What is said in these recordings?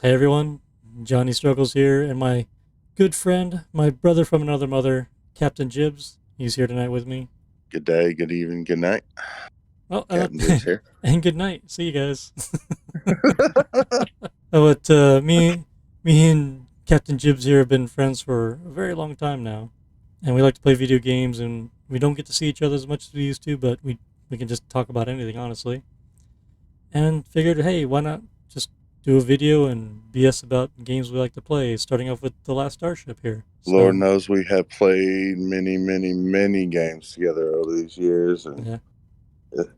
Hey everyone, Johnny Struggles here, and my good friend, my brother from another mother, Captain Jibbs. He's here tonight with me. Good day, good evening, good night. Oh, Captain Jibbs here. and good night. See you guys. But me and Captain Jibbs here have been friends for a very long time now, and we like to play video games, and we don't get to see each other as much as we used to, but we can just talk about anything honestly. And figured, hey, why not just do a video and BS about games we like to play, starting off with the Last Starship here. Lord So knows we have played many games together over these years, and yeah,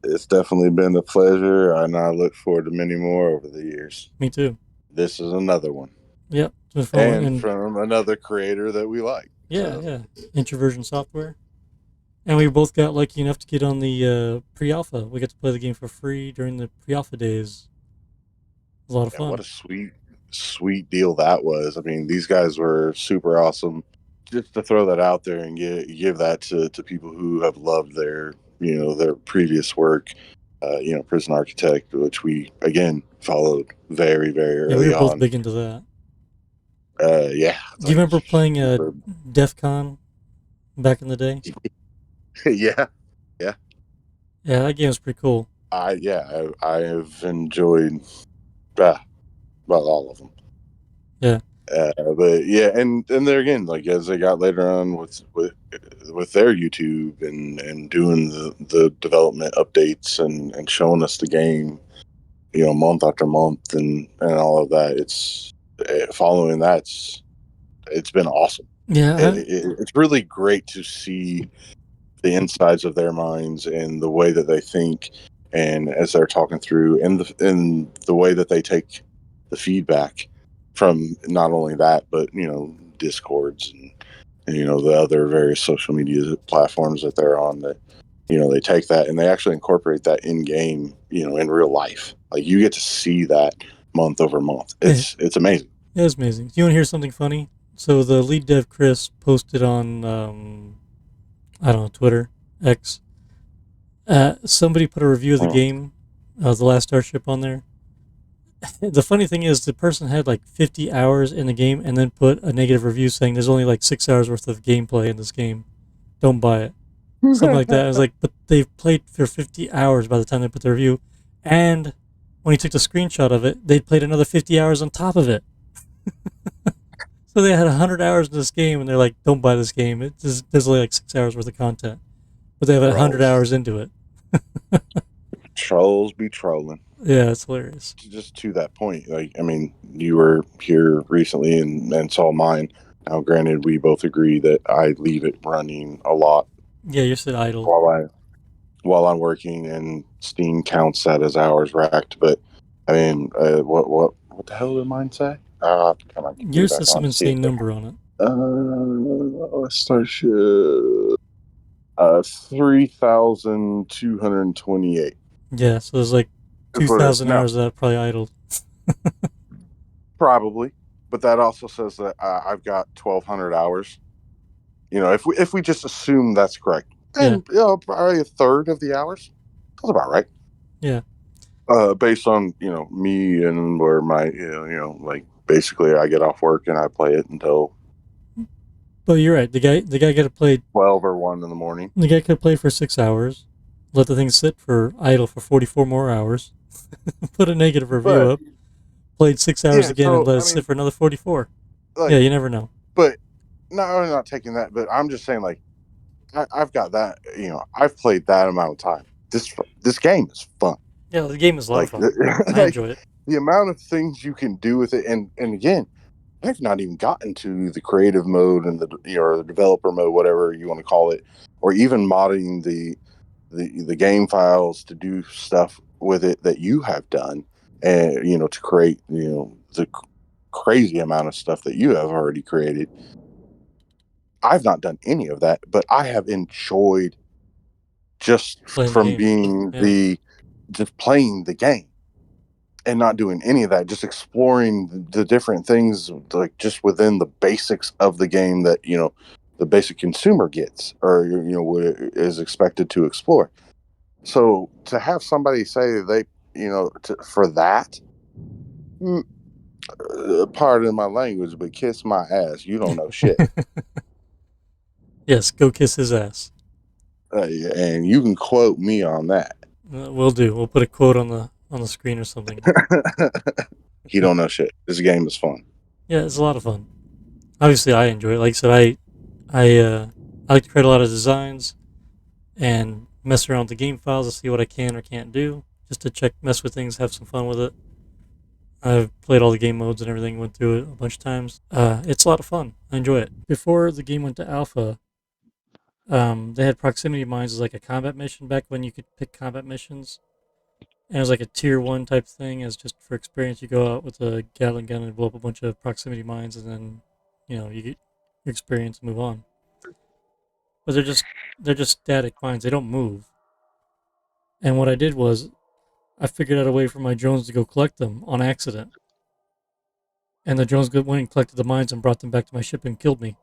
it's definitely been a pleasure, and I look forward to many more over the years. me too. This is another one, Yeah, it's been fun, and and from another creator that we like. yeah, So, yeah, Introversion Software, and we both got lucky enough to get on the pre-alpha. We got to play the game for free during the pre-alpha days. It was a lot of yeah, what fun. a sweet deal that was. I mean, these guys were super awesome. Just to throw that out there and give that to people who have loved their previous work. Prison Architect, which we again followed very Yeah, we early were both on. big into that. Yeah, Do you like remember playing super. DEF CON back in the day? Yeah, yeah. Yeah, that game was pretty cool. I have enjoyed uh, about all of them. Yeah, But yeah, and there again, like as they got later on with their YouTube and doing the development updates and showing us the game, month after month and all of that. It's following that's it's been awesome. yeah, It's really great to see the insides of their minds and the way that they think, and as they're talking through, and the way that they take the feedback from not only that, but discords and the other various social media platforms that they're on. That they take that and they actually incorporate that in game, in real life. Like you get to see that month over month. yeah, It's amazing. it was amazing. Do you want to hear something funny? So the lead dev Chris posted on I don't know, Twitter, X. Somebody put a review of the game, The Last Starship, on there. The funny thing is, the person had like 50 hours in the game and then put a negative review saying there's only like 6 hours worth of gameplay in this game. Don't buy it. Something like that. I was like, but they've played for 50 hours by the time they put the review. And when he took the screenshot of it, they'd played another 50 hours on top of it. So they had 100 hours in this game and they're like, don't buy this game. There's only like 6 hours worth of content. But they have 100 Trolls, hours into it. trolls be trolling. Yeah, it's hilarious. Just to that point, like I mean, you were here recently and saw mine. Now, granted, we both agree that I leave it running a lot Yeah, you're still idle. while I'm working, and Steam counts that as hours racked. But I mean, what the hell did mine say? Turn my computer Yours back has some on to see it. insane number on it. Starship 3,228. Yeah, so there's like Is what it 2,000 no hours of that probably idle. probably, but that also says that I've got 1,200 hours. If we just assume that's correct, Yeah, and probably a third of the hours, that's about right. yeah. Based on me and where my like basically I get off work and I play it until But you're right. The guy got to play. 12 or 1 in the morning. The guy could play for 6 hours, let the thing sit for idle for 44 more hours, put a negative review But up, played 6 hours yeah, again, and so let it I sit mean, for another 44. Yeah, like, you never know. but no, I'm not taking that. But I'm just saying, like, I've got that. I've played that amount of time. This game is fun. Yeah, the game is a lot of Like, fun. I like enjoy it. the amount of things you can do with it, and again, I've not even gotten to the creative mode and the developer mode, whatever you want to call it, or even modding the game files to do stuff with it that you have done, and to create the crazy amount of stuff that you have already created. I've not done any of that, but I have enjoyed just Playing the from game. being Yeah. the just playing the game and not doing any of that, just exploring the different things, like just within the basics of the game that the basic consumer gets, or what is expected to explore. So to have somebody say they for that, mm, pardon my language, but kiss my ass. You don't know shit. Yes, go kiss his ass. And you can quote me on that. We'll do. We'll put a quote on the screen or something. He don't know shit. This game is fun. Yeah, it's a lot of fun. Obviously, I enjoy it. Like I said, I like to create a lot of designs and mess around with the game files to see what I can or can't do, just to mess with things, have some fun with it. I've played all the game modes and everything, went through it a bunch of times. It's a lot of fun. I enjoy it. Before the game went to alpha, they had proximity mines as like a combat mission back when you could pick combat missions. And it was like a tier 1 type thing, as just for experience. You go out with a Gatling gun and blow up a bunch of proximity mines, and then, you get your experience and move on. But they're just static mines. They don't move. And what I did was I figured out a way for my drones to go collect them on accident. And the drones went and collected the mines and brought them back to my ship and killed me.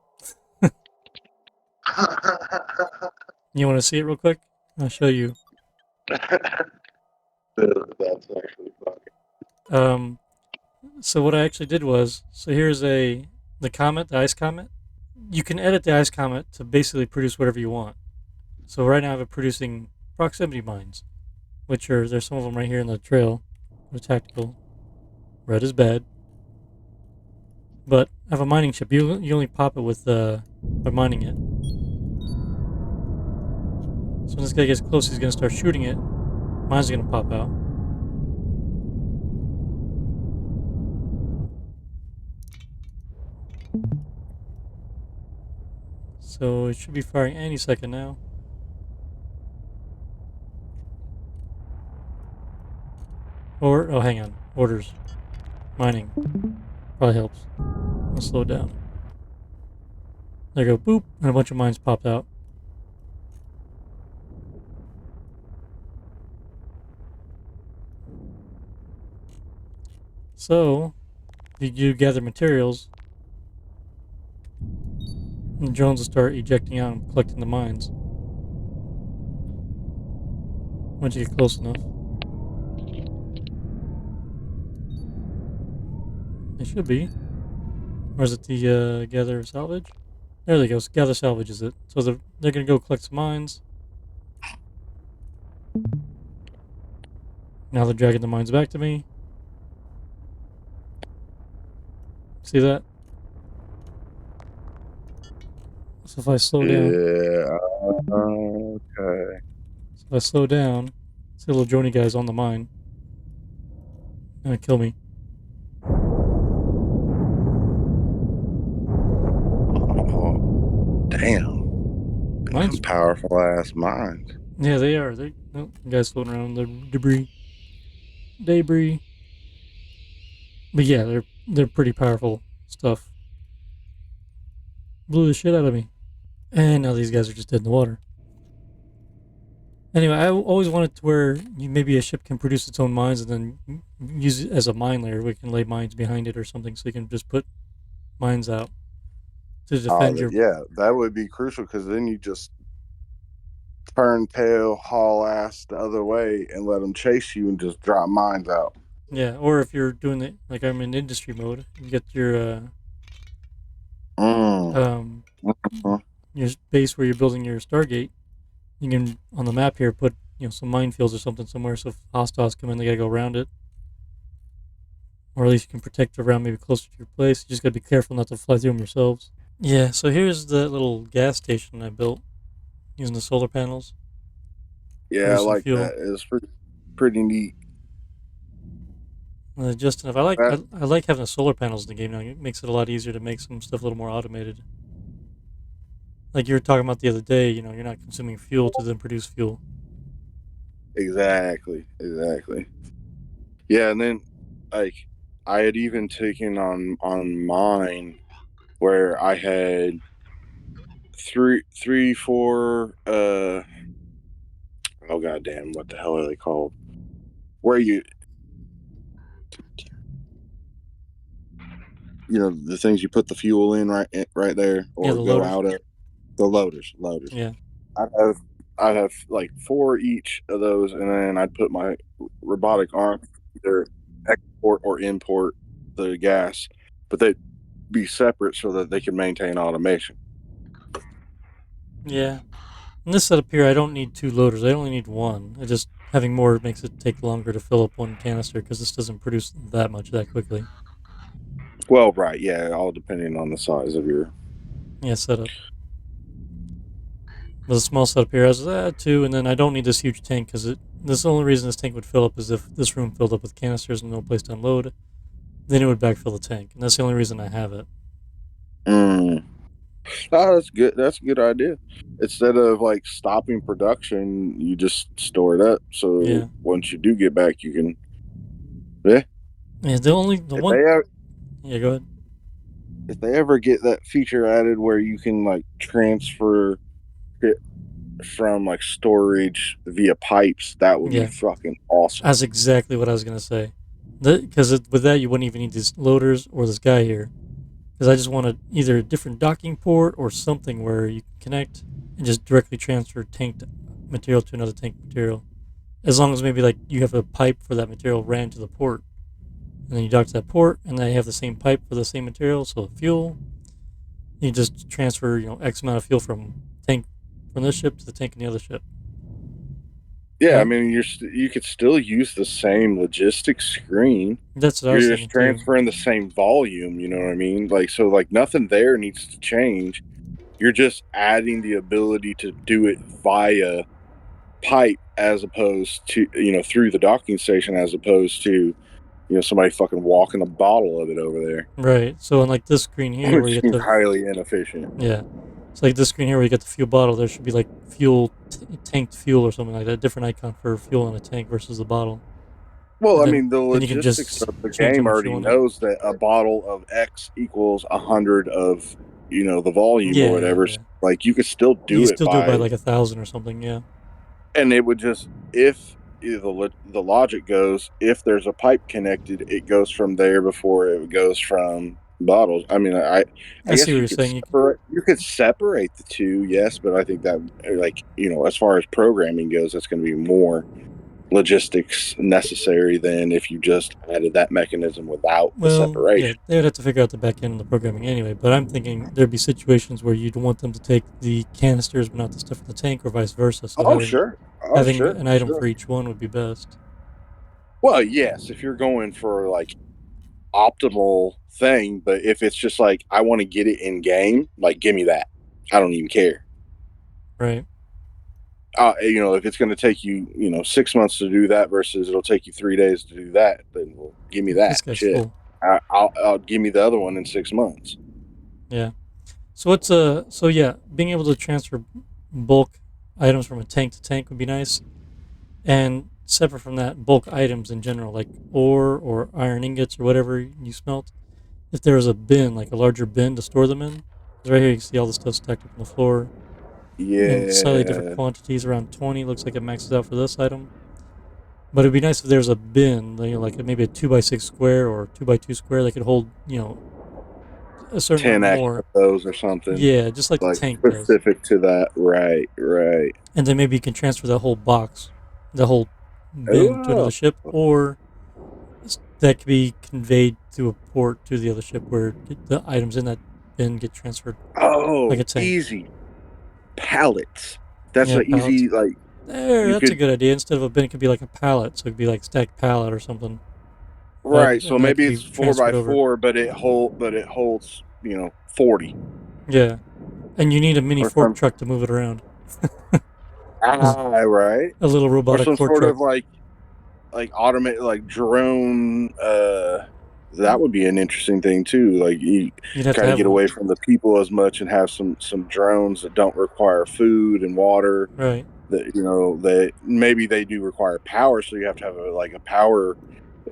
You want to see it real quick? I'll show you. That's actually funny. So what I actually did was, so here's the ice comet. You can edit the ice comet to basically produce whatever you want. So right now I have it producing proximity mines, there's some of them right here in the trail. The tactical. Red is bad. But I have a mining ship. You only pop it with by mining it. So when this guy gets close, he's gonna start shooting it. Mine's gonna pop out. So it should be firing any second now. Oh, hang on. Orders. Mining. Probably helps. I'll slow it down. There you go. Boop. And a bunch of mines popped out. So, you gather materials, and the drones will start ejecting out and collecting the mines. Once you get close enough. They should be. Or is it the gather salvage? There they go. So gather salvage is it. So they're going to go collect some mines. Now they're dragging the mines back to me. See that? So if I slow down. Yeah. Okay. So if I slow down, see the little drony guy's on the mine. Gonna kill me. Oh, damn. Mine's Some powerful ass mines. Yeah, they are. The guys floating around. They're debris. Debris. But yeah, they're pretty powerful stuff. Blew the shit out of me. And now these guys are just dead in the water. Anyway, I always wanted to where maybe a ship can produce its own mines and then use it as a mine layer. We can lay mines behind it or something, so you can just put mines out to defend your. Yeah, that would be crucial because then you just turn tail, haul ass the other way, and let them chase you and just drop mines out. Yeah, or if you're doing it like I'm in industry mode, you get your your base where you're building your Stargate. You can on the map here put some minefields or something somewhere, so if hostiles come in, they gotta go around it, or at least you can protect around maybe closer to your place. You just gotta be careful not to fly through them yourselves. Yeah, so here's the little gas station I built using the solar panels. Yeah, I like fuel. That. It's pretty neat. Just enough. I like having the solar panels in the game now. It makes it a lot easier to make some stuff a little more automated. Like you were talking about the other day, you're not consuming fuel to then produce fuel. Exactly. Yeah, and then like I had even taken on mine where I had three, four oh goddamn, what the hell are they called? Where the things you put the fuel in right there, or go loaders. Out of the loaders. Yeah, I'd have like 4 each of those, and then I'd put my robotic arm either export or import the gas, but they'd be separate so that they can maintain automation. Yeah. In this setup here, I don't need 2 loaders. I only need 1. It just having more makes it take longer to fill up 1 canister because this doesn't produce that much that quickly. Well, right, yeah, all depending on the size of your setup. But the small setup here has 2, and then I don't need this huge tank because this the only reason this tank would fill up is if this room filled up with canisters and no place to unload. Then it would backfill the tank, and that's the only reason I have it. Oh, that's good. That's a good idea. Instead of like stopping production, you just store it up. So once you do get back, you can. Yeah. The one. Yeah, go ahead. If they ever get that feature added where you can like transfer it from like storage via pipes, that would be fucking awesome. That's exactly what I was gonna say. Because with that, you wouldn't even need these loaders or this guy here. Because I just wanted either a different docking port or something where you can connect and just directly transfer tanked material to another tank material. As long as maybe like you have a pipe for that material ran to the port, and then you dock to that port, and then you have the same pipe for the same material, so fuel. You just transfer X amount of fuel from this ship to the tank in the other ship. Yeah, I mean, you could still use the same logistics screen. That's what I was thinking. You're just transferring the same volume. You know what I mean? Like, so like nothing there needs to change. You're just adding the ability to do it via pipe as opposed to through the docking station as opposed to somebody fucking walking a bottle of it over there. Right. So on like this screen here, where you get the highly inefficient. Yeah. It's like this screen here where you get the fuel bottle. There should be like tanked fuel or something like that. A different icon for fuel in a tank versus the bottle. Well, I mean, the logistics of the game already knows that a bottle of X equals 100 of the volume or whatever. Yeah. Like you could still do it by like 1,000 or something. Yeah. And it would just if the logic goes, if there's a pipe connected, it goes from there before it goes from bottles. I mean, I guess see what you're saying. You could separate the two, yes, but I think that like as far as programming goes, that's going to be more logistics necessary than if you just added that mechanism without the separation. Yeah, they would have to figure out the back end of the programming anyway, but I'm thinking there'd be situations where you'd want them to take the canisters but not the stuff in the tank or vice versa. So having an item for each one would be best. Well, yes, if you're going for like optimal thing, but if it's just like I want to get it in game, like give me that. I don't even care. Right. If it's going to take you 6 months to do that versus it'll take you 3 days to do that, then give me that shit. Cool. I'll give me the other one in 6 months. Yeah. So being able to transfer bulk items from a tank to tank would be nice, and separate from that, bulk items in general, like ore or iron ingots or whatever you smelt. If there was a bin, like a larger bin to store them in, because right here you can see all the stuff stacked up on the floor. Yeah. In slightly different quantities, around 20. Looks like it maxes out for this item. But it'd be nice if there was a bin, like maybe a 2x6 square or 2x2 square that could hold, a certain 10 amount more of those or something. Yeah, just like the tank specific to that. Right. And then maybe you can transfer that whole box, the whole bin to another ship, or that could be conveyed to a port to the other ship where the items in that bin get transferred. Oh, like a tank. Easy. Pallets. That's easy, like... That's a good idea. Instead of a bin, it could be like a pallet, so it could be like stacked pallet or something. Right, so maybe it's 4x4, but it holds 40. Yeah, and you need a mini fork truck to move it around. Right. A little robotic or some fork sort truck. of like automated drone. That would be an interesting thing too. Like you kind of get away from the people as much and have some drones that don't require food and water. Right. That that maybe they do require power, so you have to have a power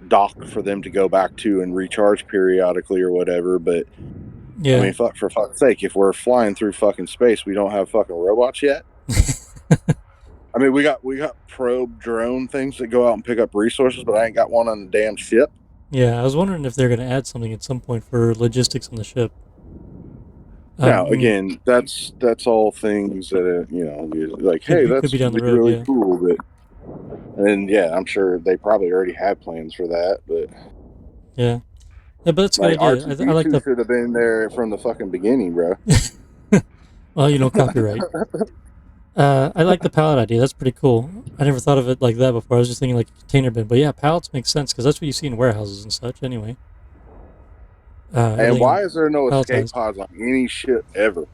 dock for them to go back to and recharge periodically or whatever. But yeah, I mean, for fuck's sake, if we're flying through fucking space, we don't have fucking robots yet. I mean, we got probe drone things that go out and pick up resources, but I ain't got one on the damn ship. Yeah, I was wondering if they're going to add something at some point for logistics on the ship. Now, again, that's all things that like, hey, that's be down the road, really cool. But I'm sure they probably already have plans for that. But yeah, Yeah, but that's a Like good idea. I like R2D2 the should have been there from the fucking beginning, bro. well, copyright. I like the pallet idea. That's pretty cool. I never thought of it like that before. I was just thinking like a container bin. But yeah, pallets make sense because that's what you see in warehouses and such. Anyway, And why everything is there no escape palletized pods on any ship ever?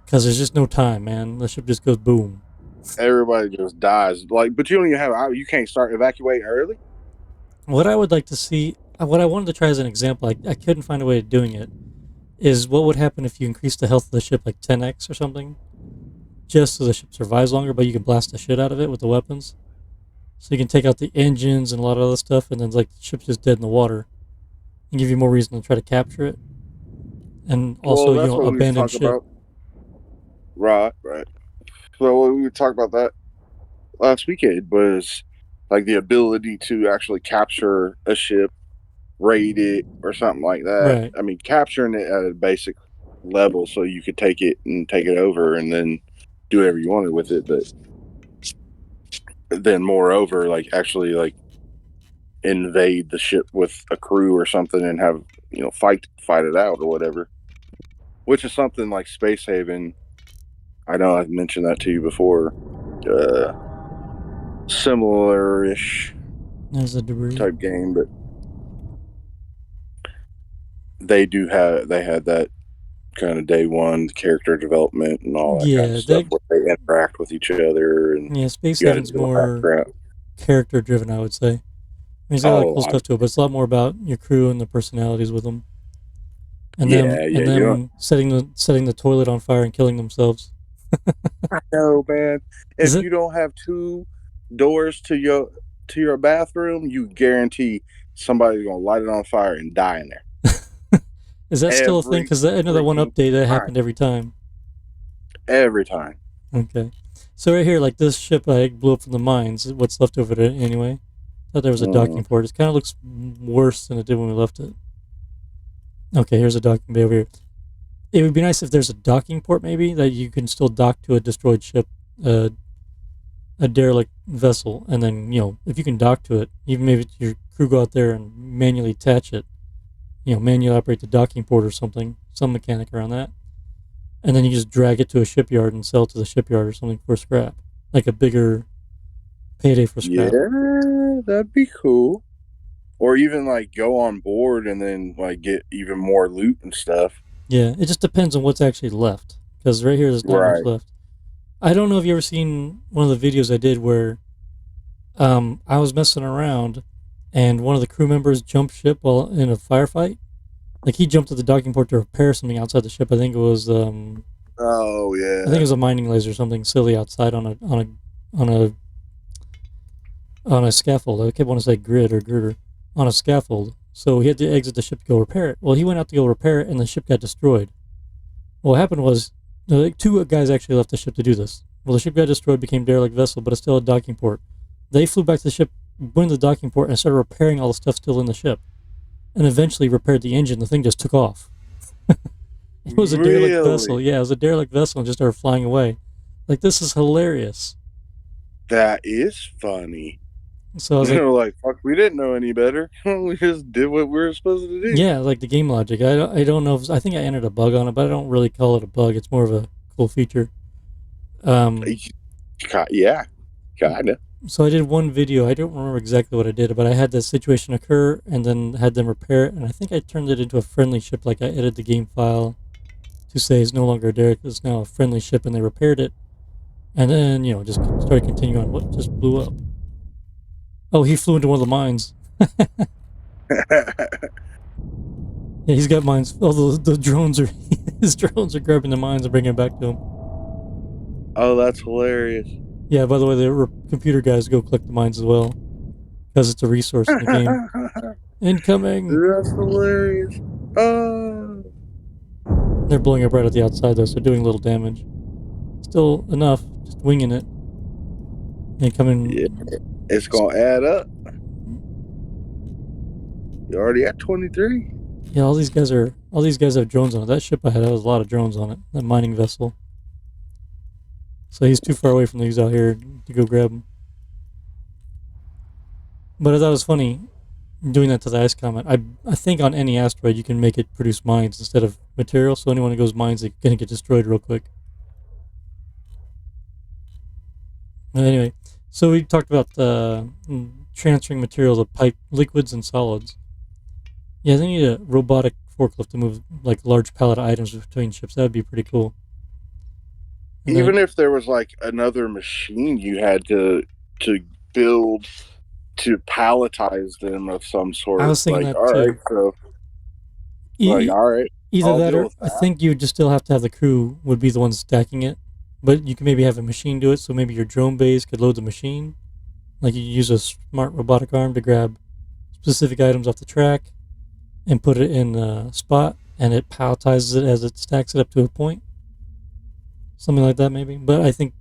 because there's just no time, man. The ship just goes boom. Everybody just dies. Like, but you don't even have. You can't start evacuating early. What I would like to see, what I wanted to try as an example, I couldn't find a way of doing it, is what would happen if you increase the health of the ship like 10x or something, just so the ship survives longer, but you can blast the shit out of it with the weapons. So you can take out the engines and a lot of other stuff, and then like the ship's just dead in the water, and give you more reason to try to capture it, and also Well, that's what we abandon talked ship. about. Right, right. So we talked about that last weekend was like the ability to actually capture a ship, raid it, or something like that. Right. I mean, capturing it at a basic level so you could take it and take it over and then do whatever you wanted with it. But then, moreover, like actually like invade the ship with a crew or something and have fight it out or whatever. Which is something like Space Haven. I know I've mentioned that to you before. Similar-ish There's the debris. type game, but they had that kind of day one character development and all that kind of stuff where they interact with each other and yeah, Space Haven's more character driven, I would say. I mean, it's got a lot of cool stuff to it, but it's a lot more about your crew and the personalities with them. And them setting the toilet on fire and killing themselves. I know, man. If you don't have two doors to your bathroom, you guarantee somebody's gonna light it on fire and die in there. Is that still a thing? Because I know that one update that happened every time. Every time. Okay. So right here, like this ship I blew up from the mines. What's left over it anyway? Thought there was a docking port. It kind of looks worse than it did when we left it. Okay, here's a docking bay over here. It would be nice if there's a docking port, maybe, that you can still dock to a destroyed ship, a derelict vessel, and then, if you can dock to it, even maybe your crew go out there and manually attach it, manually operate the docking port or something, some mechanic around that, and then you just drag it to a shipyard and sell it to the shipyard or something for scrap, like a bigger payday for scrap. Yeah, that'd be cool. Or even like go on board and then like get even more loot and stuff. Yeah, it just depends on what's actually left. Because right here, there's not much left. I don't know if you ever seen one of the videos I did where I was messing around and one of the crew members jumped ship while in a firefight. Like he jumped to the docking port to repair something outside the ship. I think it was oh yeah. I think it was a mining laser or something silly outside on a scaffold. I kept wanting to say grid or girder. On a scaffold. So he had to exit the ship to go repair it. Well, he went out to go repair it, and the ship got destroyed. What happened was, two guys actually left the ship to do this. Well, the ship got destroyed, became derelict vessel, but it's still a docking port. They flew back to the ship, went to the docking port, and started repairing all the stuff still in the ship. And eventually repaired the engine. The thing just took off. It was a derelict vessel. Yeah, it was a derelict vessel and just started flying away. Like, this is hilarious. That is funny. So I was like, fuck, we didn't know any better. We just did what we were supposed to do. Yeah, like the game logic. I don't know if I think I entered a bug on it, but I don't really call it a bug. It's more of a cool feature. Yeah, kinda. So I did one video. I don't remember exactly what I did, but I had this situation occur and then had them repair it, and I think I turned it into a friendly ship. Like I edited the game file to say it's no longer a derelict, it's now a friendly ship, and they repaired it, and then just started continuing on what just blew up. Oh, he flew into one of the mines. Yeah, he's got mines. Oh, the drones are his drones are grabbing the mines and bringing it back to him. Oh, that's hilarious. Yeah, by the way, the computer guys go collect the mines as well because it's a resource in the game. Incoming. That's hilarious. Oh. They're blowing up right at the outside though, so doing little damage. Still enough, just winging it. Incoming. Yeah, it's gonna add up. You're already at 23. Yeah, all these guys have drones on it. That ship I had was a lot of drones on it. That mining vessel. So he's too far away from these out here to go grab him. But I thought it was funny. doing that to the ice comet. I think on any asteroid you can make it produce mines instead of material. So anyone who goes mines, they're gonna get destroyed real quick. Anyway, so we talked about transferring materials of pipe liquids and solids. Yeah, they need a robotic forklift to move like large pallet items between ships. That would be pretty cool. And Even then, if there was like another machine you had to build to palletize them of some I sort, was thinking like, that all right, too. so like, E- all right, Either I'll that deal or with I that. think you would just still have to have the crew would be the ones stacking it. But you can maybe have a machine do it, so maybe your drone base could load the machine. Like you use a smart robotic arm to grab specific items off the track and put it in a spot, and it palletizes it as it stacks it up to a point. Something like that, maybe. But I think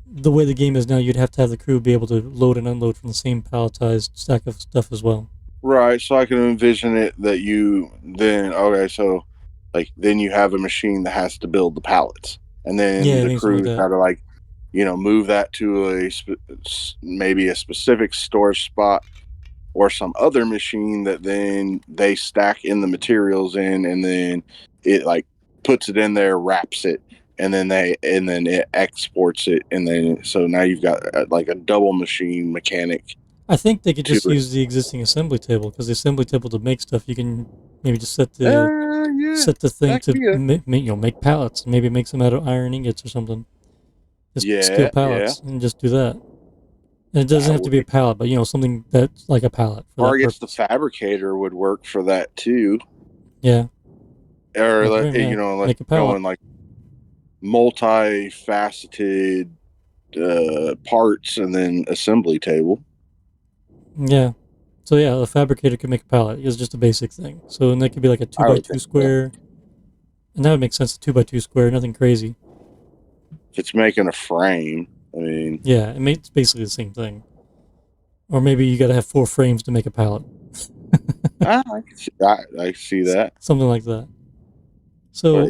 the way the game is now, you'd have to have the crew be able to load and unload from the same palletized stack of stuff as well. Right, so I can envision it that you then okay, so like then you have a machine that has to build the pallets, and then Yeah, the maybe something like crew's that. got to like move that to maybe a specific storage spot or some other machine that then they stack in the materials in, and then it like puts it in there, wraps it, and then it exports it, and then so now you've got like a double machine mechanic I think they could to just it. use the existing assembly table because the assembly table to make stuff, you can maybe just set the thing That could to be it. make pallets. Maybe make some out of iron ingots or something. Just steel Yeah. pallets and just do that. And it doesn't That have to be a would, pallet, but something that's like a pallet for or that I guess the purpose. fabricator would work for that too. Yeah, Or like yeah, let's make a go pallet. in like multifaceted parts and then assembly table. Yeah. So yeah, the fabricator could make a pallet. It's just a basic thing. So and that could be like a two I by would two think so. square, and that would make sense. A 2x2 square, nothing crazy. If it's making a frame, I mean, Yeah, it's basically the same thing. Or maybe you got to have 4 frames to make a pallet. I see that, Something like that. but So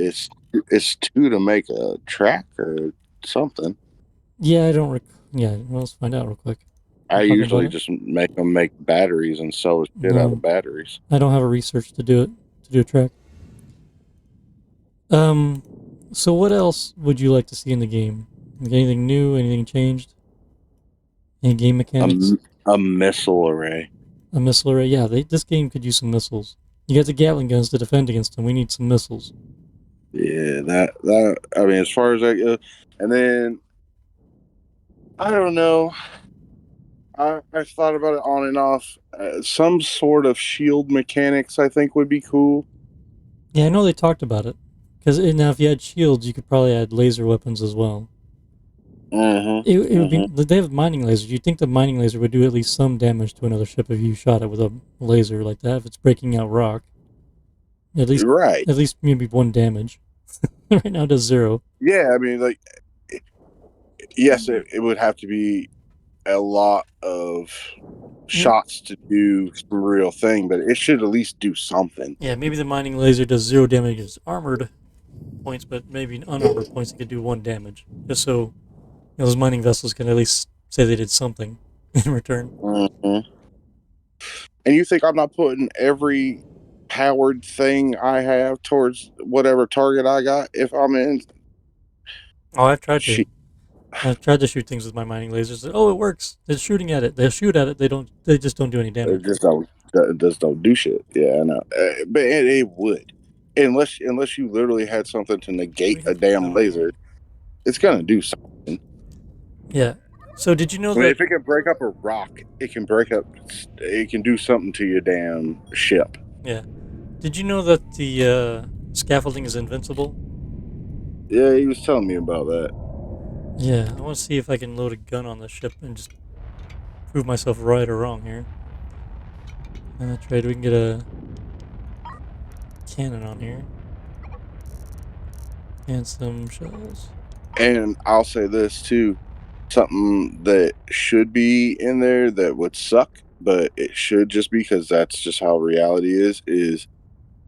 it's two to make a track or something. yeah, I don't. Yeah, well, let's find out real quick. I We're talking about usually it. just make them make batteries and sell the shit out No, of batteries. I don't have a research to do it to do a track. Um, so what else would you like to see in the game? Like anything new? Anything changed? Any game mechanics? A, a missile array. A missile array? Yeah, this game could use some missiles. You got the Gatling guns to defend against them. We need some missiles. Yeah, that I mean, as far as that goes, and then I don't know. I thought about it on and off. Some sort of shield mechanics, I think, would be cool. Yeah, I know they talked about it. Because now, if you had shields, you could probably add laser weapons as well. It would be. Mm-hmm. They have mining lasers. You'd think the mining laser would do at least some damage to another ship if you shot it with a laser like that. If it's breaking out rock, at least Right. maybe 1 damage. Right now it does 0. Yeah, I mean, like, yes, it would have to be a lot of shots to do some real thing, but it should at least do something. Yeah, maybe the mining laser does 0 damage against armored points, but maybe in unarmored points it could do 1 damage. Just so those mining vessels can at least say they did something in return. Mm-hmm. And you think I'm not putting every powered thing I have towards whatever target I got if I'm in? Oh, I've tried to. Shit. I've tried to shoot things with my mining lasers. Oh, it works. They're shooting at it. They'll shoot at it. They don't. They just don't do any It damage. just don't do shit. Yeah, I know. But it would, unless you literally had something to negate a damn laser, it's gonna do something. Yeah. So did you know I mean, that? if it can break up a rock, it can break up. It can do something to your damn ship. Yeah. Did you know that the scaffolding is invincible? Yeah, he was telling me about that. Yeah. I want to see if I can load a gun on the ship and just prove myself right or wrong here. That's right. We can get a cannon on here and some shells. And I'll say this too, something that should be in there that would suck, but it should just because that's just how reality is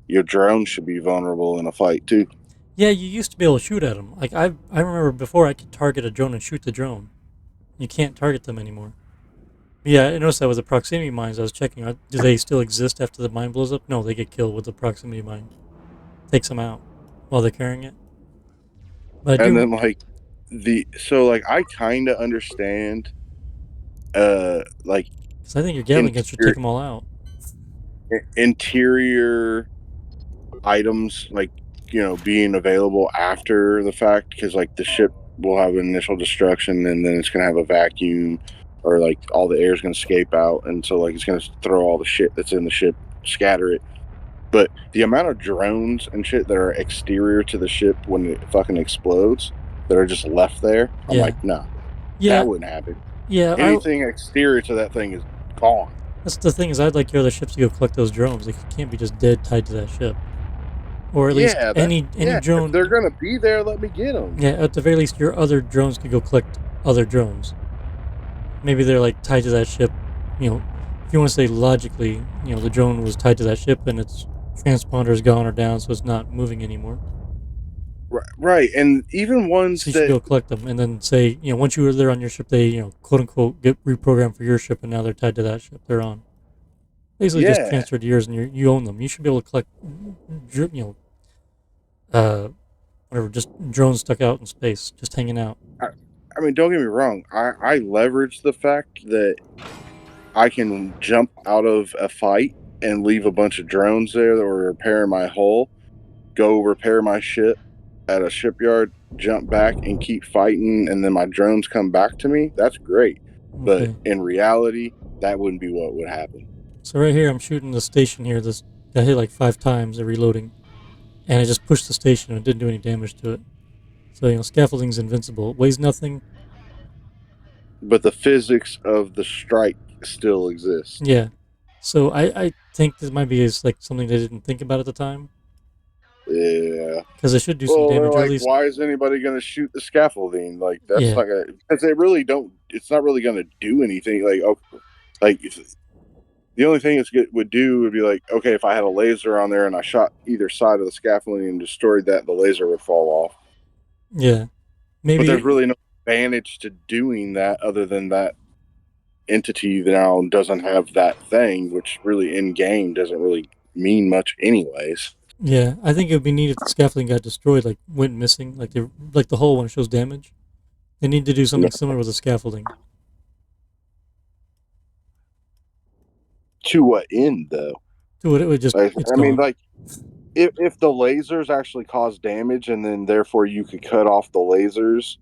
your drone should be vulnerable in a fight too. Yeah, you used to be able to shoot at them. Like I remember before, I could target a drone and shoot the drone. You can't target them anymore. Yeah, I noticed that with the proximity mines. I was checking. Do they still exist after the mine blows up? No, they get killed with the proximity mine. Takes them out while they're carrying it. But I And do, then like I kind of understand like because I think your Gatling gun should take them all out. interior items like being available after the fact, because like the ship will have initial destruction and then it's going to have a vacuum, or like all the air is going to escape out, and so like it's going to throw all the shit that's in the ship, scatter it. But the amount of drones and shit that are exterior to the ship when it fucking explodes, that are just left there, I'm Yeah, like, nah, yeah, that wouldn't happen. yeah. Anything exterior to that thing is gone. That's the thing is, I'd like your other ships to go collect those drones. They can't be just dead tied to that ship, or at least Yeah, any if they're drone. gonna be there, let me get them. Yeah, at the very least, your other drones could go collect other drones. Maybe they're like tied to that ship. You know, if you want to say logically, the drone was tied to that ship and its transponder is gone or down, so it's not moving anymore. Right, and even So ones you should that go collect them, and then say, once you were there on your ship, they, quote unquote, get reprogrammed for your ship, and now they're tied to that ship they're on. Basically, just yeah, transferred to yours, and you own them. You should be able to collect, uh, whatever, just drones stuck out in space, just hanging out. I mean, don't get me wrong. I leverage the fact that I can jump out of a fight and leave a bunch of drones there that were repairing my hull, go repair my ship at a shipyard, jump back and keep fighting, and then my drones come back to me. That's great. But Okay. in reality, that wouldn't be what would happen. So right here, I'm shooting the station here. This got hit like 5 times at reloading, and I just pushed the station and it didn't do any damage to it. So scaffolding's invincible. It weighs nothing. But the physics of the strike still exist. Yeah. So I think this might be like something they didn't think about at the time, Yeah. because it should do some Well, they're damage, or at like, least why is anybody going to shoot the scaffolding? Like, that's yeah, not going to, because they really don't, it's not really going to do anything. Like, okay, like, the only thing it would do would be like, okay, if I had a laser on there and I shot either side of the scaffolding and destroyed that, the laser would fall off. yeah, But there's maybe really no advantage to doing that other than that entity now doesn't have that thing, which really in game doesn't really mean much, anyways. yeah. I think it would be neat if the scaffolding got destroyed, like went missing, like the whole one shows damage. They need to do something similar with the scaffolding. To what end, though? So it would just Like, it's I mean, gone. like, if the lasers actually cause damage and then therefore you could cut off the lasers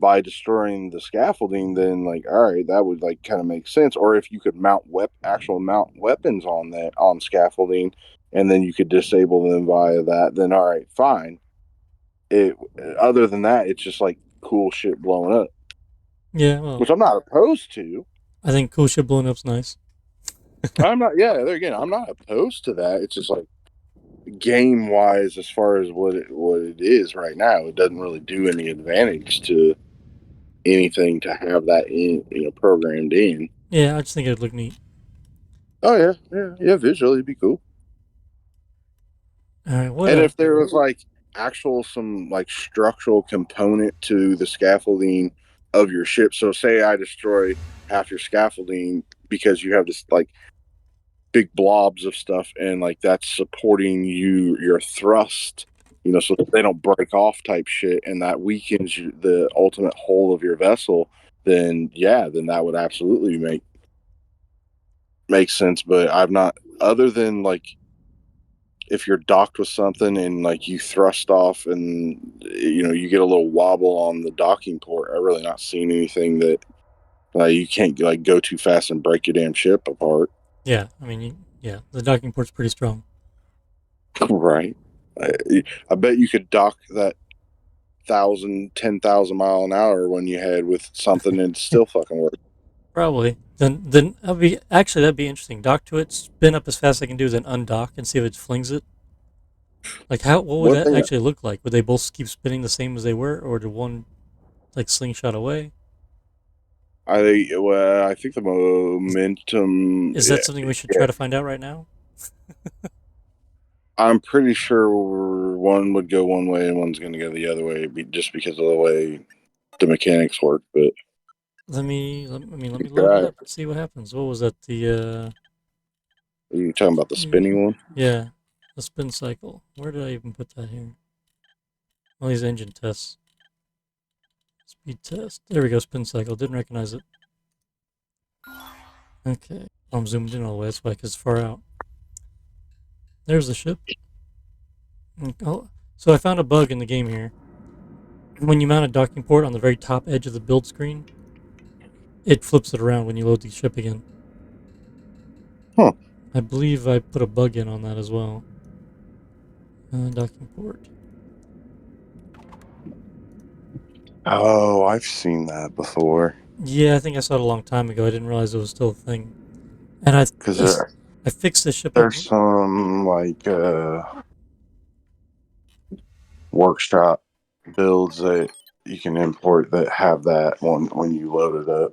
by destroying the scaffolding, then like, all right, that would like kind of make sense. Or if you could mount weapons on that on scaffolding, and then you could disable them via that, then all right, fine. It Other than that, it's just like cool shit blowing up, Yeah, well, which I'm not opposed to. I think cool shit blowing up's nice. I'm not. Yeah, there again, I'm not opposed to that. It's just like game wise, as far as what it is right now, it doesn't really do any advantage to anything to have that in programmed in. Yeah, I just think it'd look neat. Oh yeah. Visually, it'd be cool. All right, what And if there was like actual some like structural component to the scaffolding of your ship, so say I destroy half your scaffolding because you have this like big blobs of stuff, and like that's supporting your thrust, so that they don't break off type shit, and that weakens the ultimate hull of your vessel, then yeah, then that would absolutely make sense. But I've not, other than like if you're docked with something and like you thrust off and you get a little wobble on the docking port, I've really not seen anything that you can't like go too fast and break your damn ship apart. Yeah, I mean, yeah, the docking port's pretty strong. Right. I bet you could dock that 10,000 mile an hour when you had with something and still fucking work. Probably. Then that'd be interesting. Dock to it, spin up as fast as I can do, then undock and see if it flings it. Like what would One that thing actually look like? Would they both keep spinning the same as they were, or did one like slingshot away? I think the momentum. Is that something we should Yeah, try to find out right now? I'm pretty sure one would go one way and one's going to go the other way, just because of the way the mechanics work. But Let me load it Right. up and see what happens. What was that? Are you talking about the spinning one? Yeah, the spin cycle. Where did I even put that here? All these engine tests. Speed test. There we go, spin cycle. Didn't recognize it. Okay. I'm zoomed in all the way, that's why, because it's far out. There's the ship. Oh, so I found a bug in the game here. When you mount a docking port on the very top edge of the build screen, it flips it around when you load the ship again. Huh. I believe I put a bug in on that as well. Docking port. Oh, I've seen that before. Yeah, I think I saw it a long time ago. I didn't realize it was still a thing. And Because I fixed the ship up. there's some workshop builds that you can import that have that one when you load it up.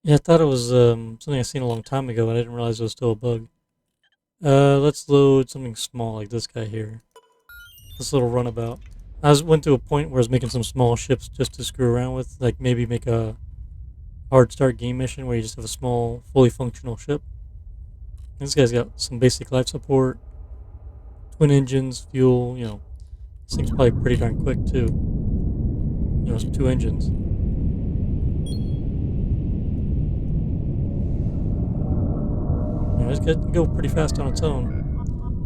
Yeah, I thought it was something I seen a long time ago, and I didn't realize it was still a bug. Let's load something small like this guy here. This little runabout. Went to a point where I was making some small ships just to screw around with, like maybe make a hard start game mission where you just have a small, fully functional ship. This guy's got some basic life support, twin engines, fuel. This thing's probably pretty darn quick too. It's 2 engines. It's going to go pretty fast on its own.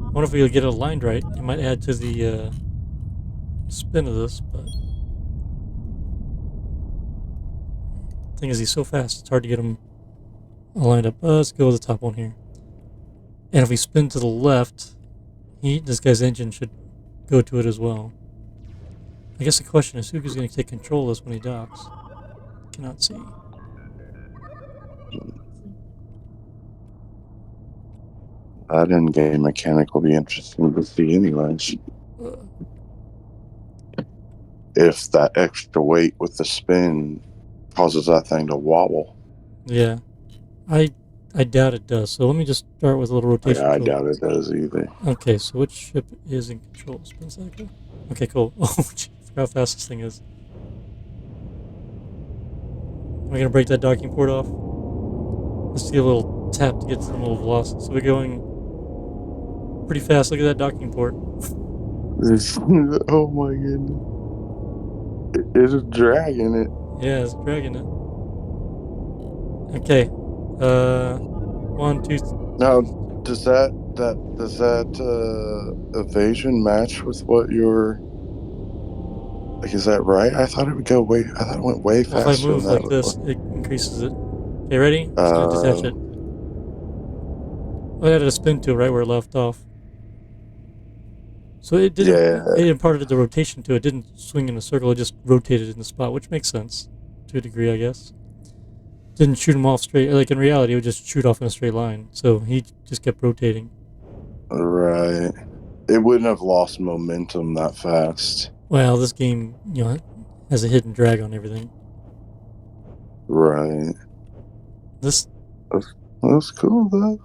I wonder if we could get it aligned right. It might add to the spin of this, but the thing is, he's so fast, it's hard to get him aligned up. Let's go with the top one here. And if we spin to the left, this guy's engine should go to it as well. I guess the question is, who's going to take control of this when he docks? Cannot see. That end game mechanic will be interesting to see anyways. If that extra weight with the spin causes that thing to wobble. Yeah. I doubt it does, so let me just start with a little rotation. Yeah, I doubt it does either. Okay, so which ship is in control? Spin cycle? Okay, cool. Oh, gee, I forgot how fast this thing is. Am I going to break that docking port off? Let's get a little tap to get some little velocity. So we're going pretty fast. Look at that docking port. Oh my goodness. It is dragging it. Yeah, it's dragging it. Okay. 1, 2. Now, does that evasion match with what you're? Like, is that right? I thought it would go way. I thought it went way faster. If I move like this, it increases it. Okay, ready? I'm just gonna detach it. I added a spin to it right where it left off. So it didn't. Yeah. It imparted the rotation to it. It didn't swing in a circle. It just rotated in the spot, which makes sense to a degree, I guess. Didn't shoot him off straight. Like in reality, it would just shoot off in a straight line. So he just kept rotating. Right. It wouldn't have lost momentum that fast. Well, this game, has a hidden drag on everything. Right. That's cool though.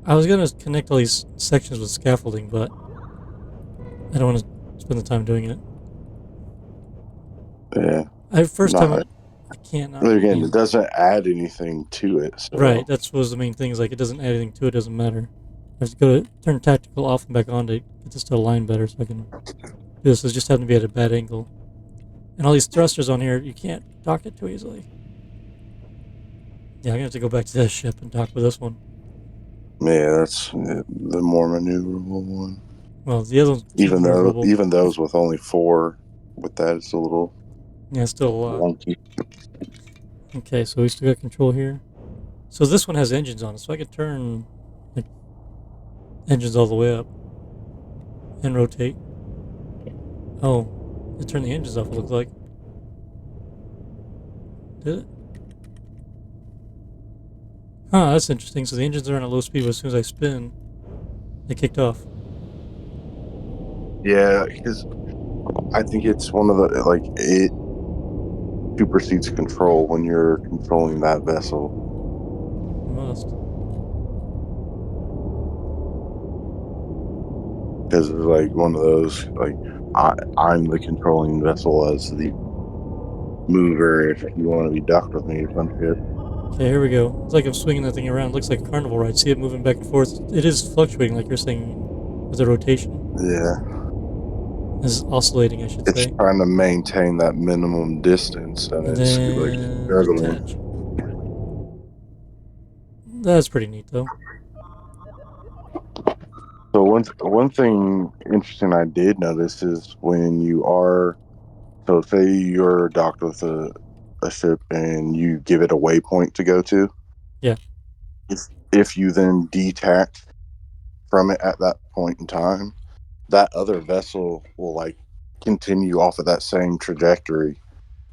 I was gonna connect all these sections with scaffolding, but I don't want to spend the time doing it. Yeah. I can't. Again, it doesn't add anything to it. So. Right. That was the main thing. Is like it doesn't add anything to it. Doesn't matter. I have to go to turn tactical off and back on to get this to align better, so I can do this. It just happened to be at a bad angle, and all these thrusters on here, you can't dock it too easily. Yeah, I'm gonna have to go back to this ship and dock with this one. Yeah, that's the more maneuverable one. Well, the other one's even those with only 4, with that it's a little still a lot wonky. Okay, so we still got control here. So this one has engines on it, so I could turn engines all the way up and rotate. Oh, it turned the engines off. It looked like. Did it? Huh, that's interesting. So the engines are on a low speed, but as soon as I spin, they kicked off. Yeah, because I think it's one of the, it supersedes control when you're controlling that vessel. It must. because it's like one of those like I'm the controlling vessel as the mover. If you want to be docked with me or some shit. Okay, here we go. It's like I'm swinging that thing around. It looks like a carnival ride. See it moving back and forth. It is fluctuating, like you're saying, with the rotation. Yeah, It's oscillating, I should it's say. trying to maintain that minimum distance, and And it's like then struggling. detach. That's pretty neat, though. So one thing interesting I did notice is when you are so say you're docked with a ship and you give it a waypoint to go to. Yeah. If you then detach from it at that point in time, that other vessel will like continue off of that same trajectory.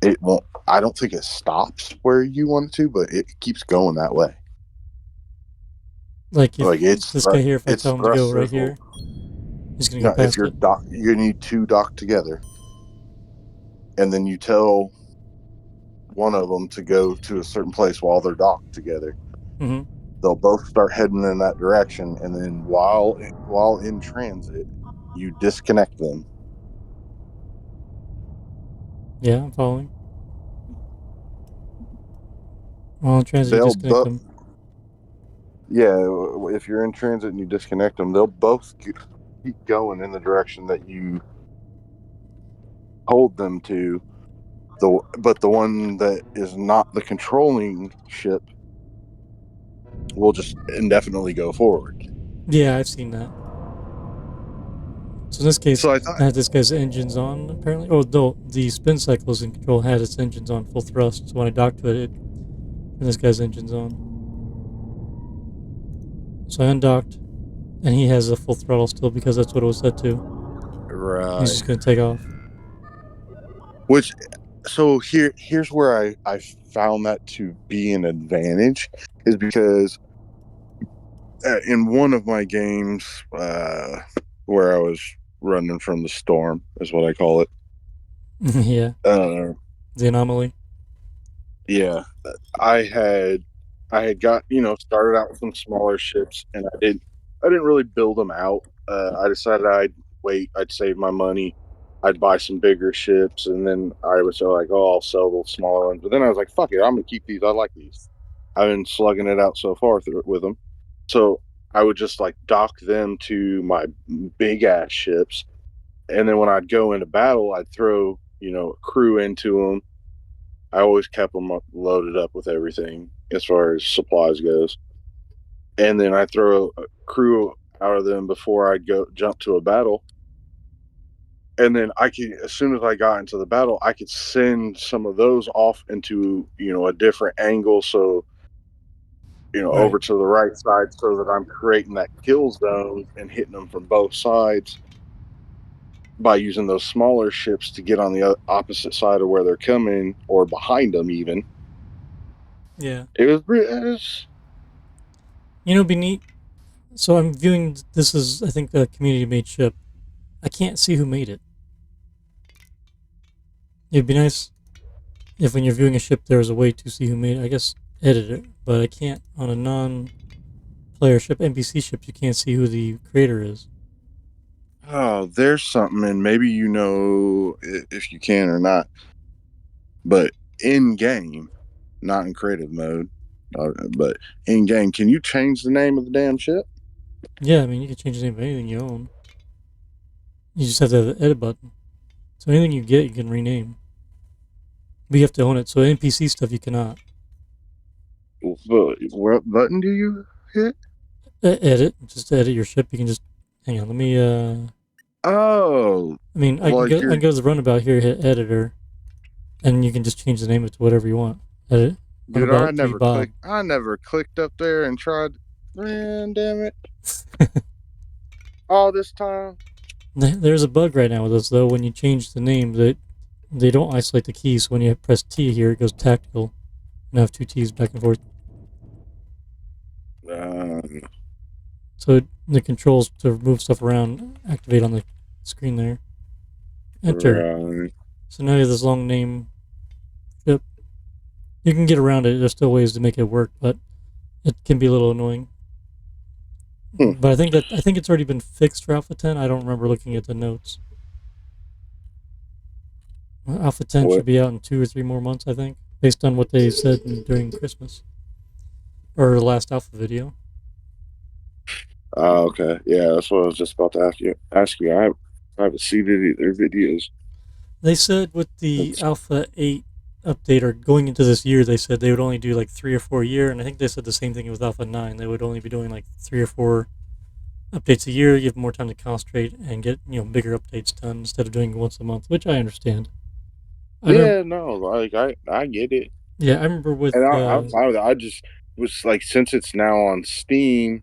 It won't. I don't think it stops where you want it to, but it keeps going that way. Like if Like this guy here, if I its tell him to go right thrusters will. here, he's gonna go Now, if past you're it. you need two docked together, and then you tell one of them to go to a certain place while they're docked together. Mm-hmm. They'll both start heading in that direction, and then while in transit, you disconnect them. Yeah, I'm following. While in transit, you They'll disconnect both, them. yeah. If you're in transit and you disconnect them, they'll both keep going in the direction that you hold them to. But the one that is not the controlling ship will just indefinitely go forward. Yeah, I've seen that. So in this case, So I thought, I had this guy's engines on, apparently. Oh, no, the spin cycles in control had its engines on full thrust. So when I docked to it, it turned this guy's engines on. So I undocked, and he has a full throttle still because that's what it was set to. He's right. just going to take off. Which so here's where I found that to be an advantage is because in one of my games where I was running from the storm is what I call it. Yeah, Uh, the anomaly. yeah, I had I had got started out with some smaller ships and I didn't really build them out. I decided I'd wait. I'd save my money. I'd buy some bigger ships, and then I was like, "Oh, I'll sell the smaller ones." But then I was like, "Fuck it, I'm gonna keep these. I like these." I've been slugging it out so far with them, so I would just like dock them to my big ass ships, and then when I'd go into battle, I'd throw a crew into them. I always kept them loaded up with everything as far as supplies goes, and then I throw a crew out of them before I'd go jump to a battle. And then I could, as soon as I got into the battle, I could send some of those off into a different angle, so Right. over to the right side, so that I'm creating that kill zone and hitting them from both sides by using those smaller ships to get on the opposite side of where they're coming or behind them. Even Yeah. it was It'd be neat. So I'm viewing this as, I think, a community made ship. I can't see who made it. It'd be nice if when you're viewing a ship, there was a way to see who made it. I guess edit it, but I can't on a non-player ship, NPC ship. You can't see who the creator is. oh, there's something, and maybe if you can or not, but in game, not in creative mode, but in game, can you change the name of the damn ship? Yeah, I mean, you can change the name of anything you own. You just have to have the edit button. So anything you get, you can rename. But you have to own it. So NPC stuff, you cannot. What button do you hit? Edit. Just edit your ship. You can just hang on. Let me. Oh, I mean, like I can you're, go to the runabout here, hit editor, and you can just change the name of it to whatever you want. Edit dude. runabout to be Bob. I never clicked up there and tried. Man, damn it! All this time. There's a bug right now with this though. When you change the name, that they don't isolate the keys. So when you press T here, it goes tactical, and I have two T's back and forth. Um, So the controls to move stuff around activate on the screen there. Enter. right. So now you have this long name. Yep. You can get around it. There's still ways to make it work, but it can be a little annoying. Hmm. But I think it's already been fixed for Alpha 10. I don't remember looking at the notes. Alpha 10 should What? be out in 2 or 3 more months, I think, based on what they said during Christmas or the last alpha video. Okay. Yeah, that's what I was just about to ask you. I haven't seen any of their videos. They said with the Alpha 8 update or going into this year, they said they would only do like 3 or 4 a year, and I think they said the same thing with Alpha 9. They would only be doing like 3 or 4 updates a year, give more time to concentrate and get bigger updates done instead of doing once a month, which I understand. I remember, Yeah, no, like I get it, yeah, I remember with and I'm fine with it. I just was like, since it's now on Steam,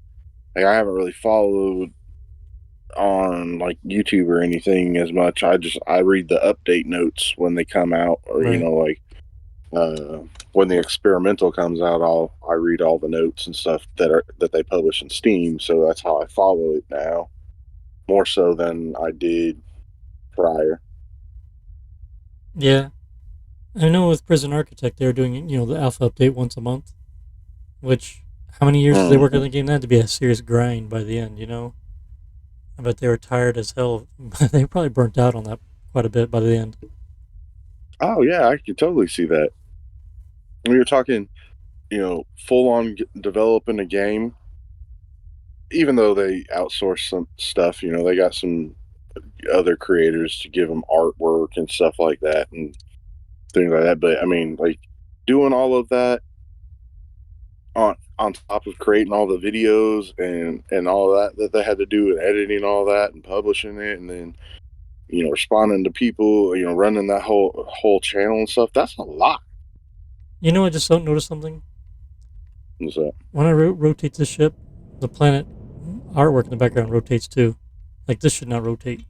like I haven't really followed on like YouTube or anything as much. I read the update notes when they come out, or right. like when the experimental comes out, I read all the notes and stuff that they publish in Steam. So that's how I follow it now, more so than I did prior. Yeah, I know with Prison Architect they're doing the alpha update once a month, which how many years did they work on Mhm. the game? That had to be a serious grind by the end. I bet they were tired as hell. They probably burnt out on that quite a bit by the end. Oh yeah, I could totally see that. When you're talking, full on developing a game, even though they outsource some stuff, they got some other creators to give them artwork and stuff like that and things like that. But I mean, like doing all of that on top of creating all the videos and all that they had to do and editing all that and publishing it, and then responding to people, running that whole channel and stuff. That's a lot. I just don't notice something. So, When I rotate the ship, the planet artwork in the background rotates too. Like this should not rotate.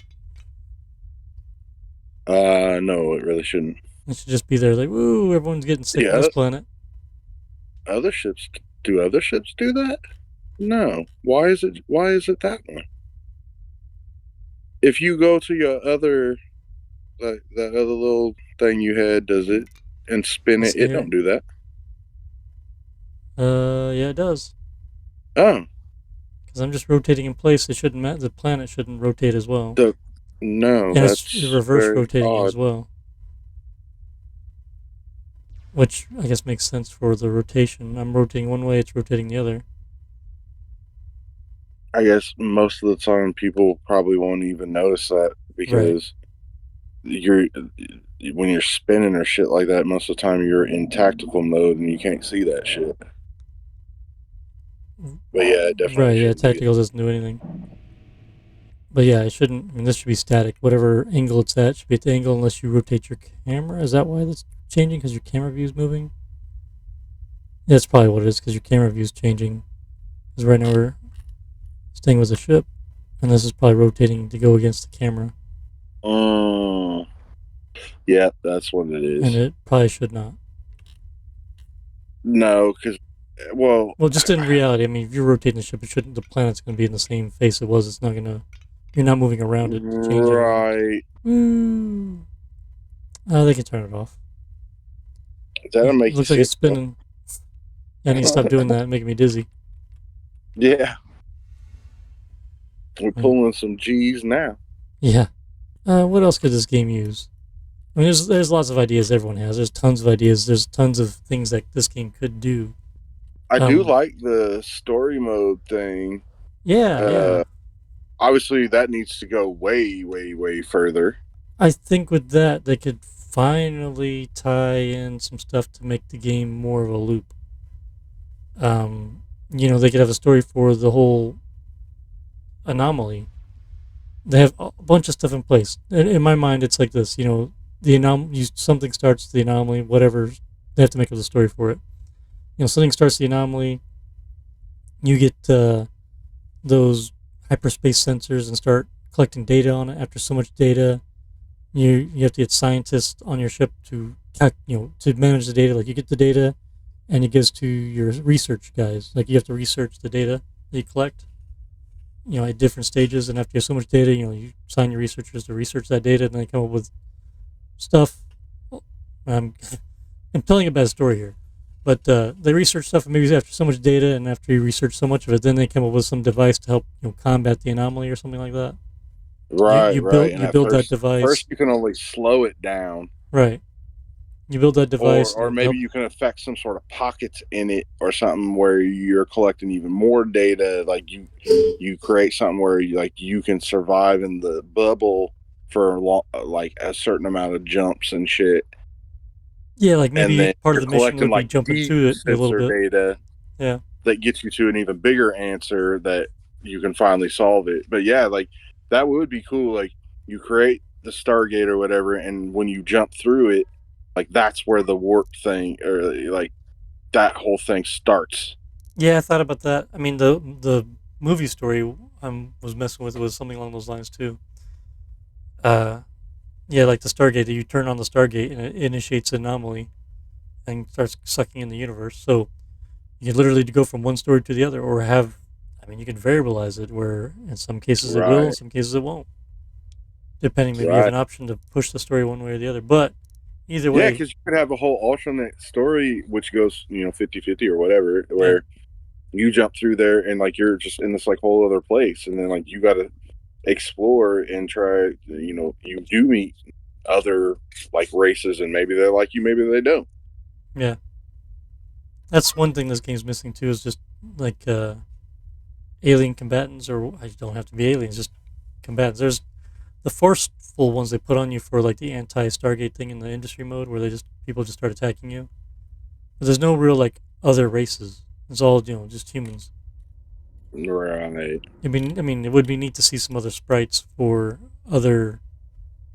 no, it really shouldn't. It should just be there. Like, woo, everyone's getting sick on Yeah, this planet. other ships do other ships do that? No. Why is it that one? If you go to your other that other little thing you had, does it and spin Let's it? see It here. don't do that. Yeah, it does. Oh, Because I'm just rotating in place. It shouldn't matter. The planet shouldn't rotate as well, the no, and it's that's reverse very rotating as odd. well, which I guess makes sense for the rotation. I'm rotating one way, it's rotating the other. I guess most of the time people probably won't even notice that Right. because you're when you're spinning or shit like that, most of the time you're in tactical mode and you can't see that shit. But yeah, it definitely Right. Yeah. shouldn't be. Tactical doesn't do anything. But yeah, it shouldn't. I mean, this should be static. Whatever angle it's at should be at the angle unless you rotate your camera. Is that why that's changing? Because your camera view is moving? Yeah, that's probably what it is. Because your camera view is changing. Because right now we're staying with the ship, and this is probably rotating to go against the camera, Um, yeah, that's what it and is. it probably should not. No, because well, Well, just in reality, I mean, if you're rotating the ship, it shouldn't. The planet's going to be in the same face it was. It's not going to. You're not moving around it to change anything. right. Woo! They can turn it off. That'll It make you looks like it's sick. spinning. Yeah, I need to stop doing that. Making me dizzy. Yeah, we're Mm. pulling some G's now. Yeah. What else could this game use? I mean, there's lots of ideas everyone has. There's tons of ideas. There's tons of things that this game could do. I do Um, like the story mode thing. yeah. Obviously, that needs to go way, way, way further. I think with that they could finally tie in some stuff to make the game more of a loop. They could have a story for the whole anomaly. They have a bunch of stuff in place. In my mind, it's like this. Something starts the anomaly, whatever. They have to make up the story for it. Something starts the anomaly. You get those hyperspace sensors and start collecting data on it. After so much data, you have to get scientists on your ship to manage the data. Like you get the data, and it goes to your research guys. Like you have to research the data that you collect. At different stages, and after you have so much data, you assign your researchers to research that data, and they come up with stuff. I'm I'm telling a bad story here, But they research stuff, and maybe after so much data, and after you research so much of it, then they come up with some device to help combat the anomaly or something like that. You Right, you right. build And you at build that first device, you can only slow it down, right? You build that device or and maybe help. you can affect some sort of pockets in it or something where you're collecting even more data. Like you create something where you can survive in the bubble for like a certain amount of jumps and shit, Yeah, like and maybe then part of you're the mission collecting would be like jumping deep through it a little sensor bit. data Yeah. that gets you to an even bigger answer that you can finally solve it. But yeah, like that would be cool. Like you create the Stargate or whatever, and when you jump through it, like that's where the warp thing or like that whole thing starts. Yeah, I thought about that. I mean, the movie story was messing with was something along those lines too. Uh, yeah, like the Stargate. You turn on the Stargate and it initiates an anomaly and starts sucking in the universe. So you can literally go from one story to the other, or have. I mean, you can variabilize it where in some cases it will, in Right, some cases it won't, depending. Maybe you have right. an option to push the story one way or the other. But either Yeah, way, because you could have a whole alternate story which goes 50-50 or whatever, yeah, where you jump through there and like you're just in this like whole other place, and then like you got to explore and try. You do meet other like races, and maybe they like you, maybe they don't. yeah. That's one thing this game's missing too. Is just like alien combatants, or I don't have to be aliens, just combatants. There's the forceful ones they put on you for like the anti Stargate thing in the industry mode, where people just start attacking you. But there's no real like other races. It's all just humans. Right. I mean, it would be neat to see some other sprites for other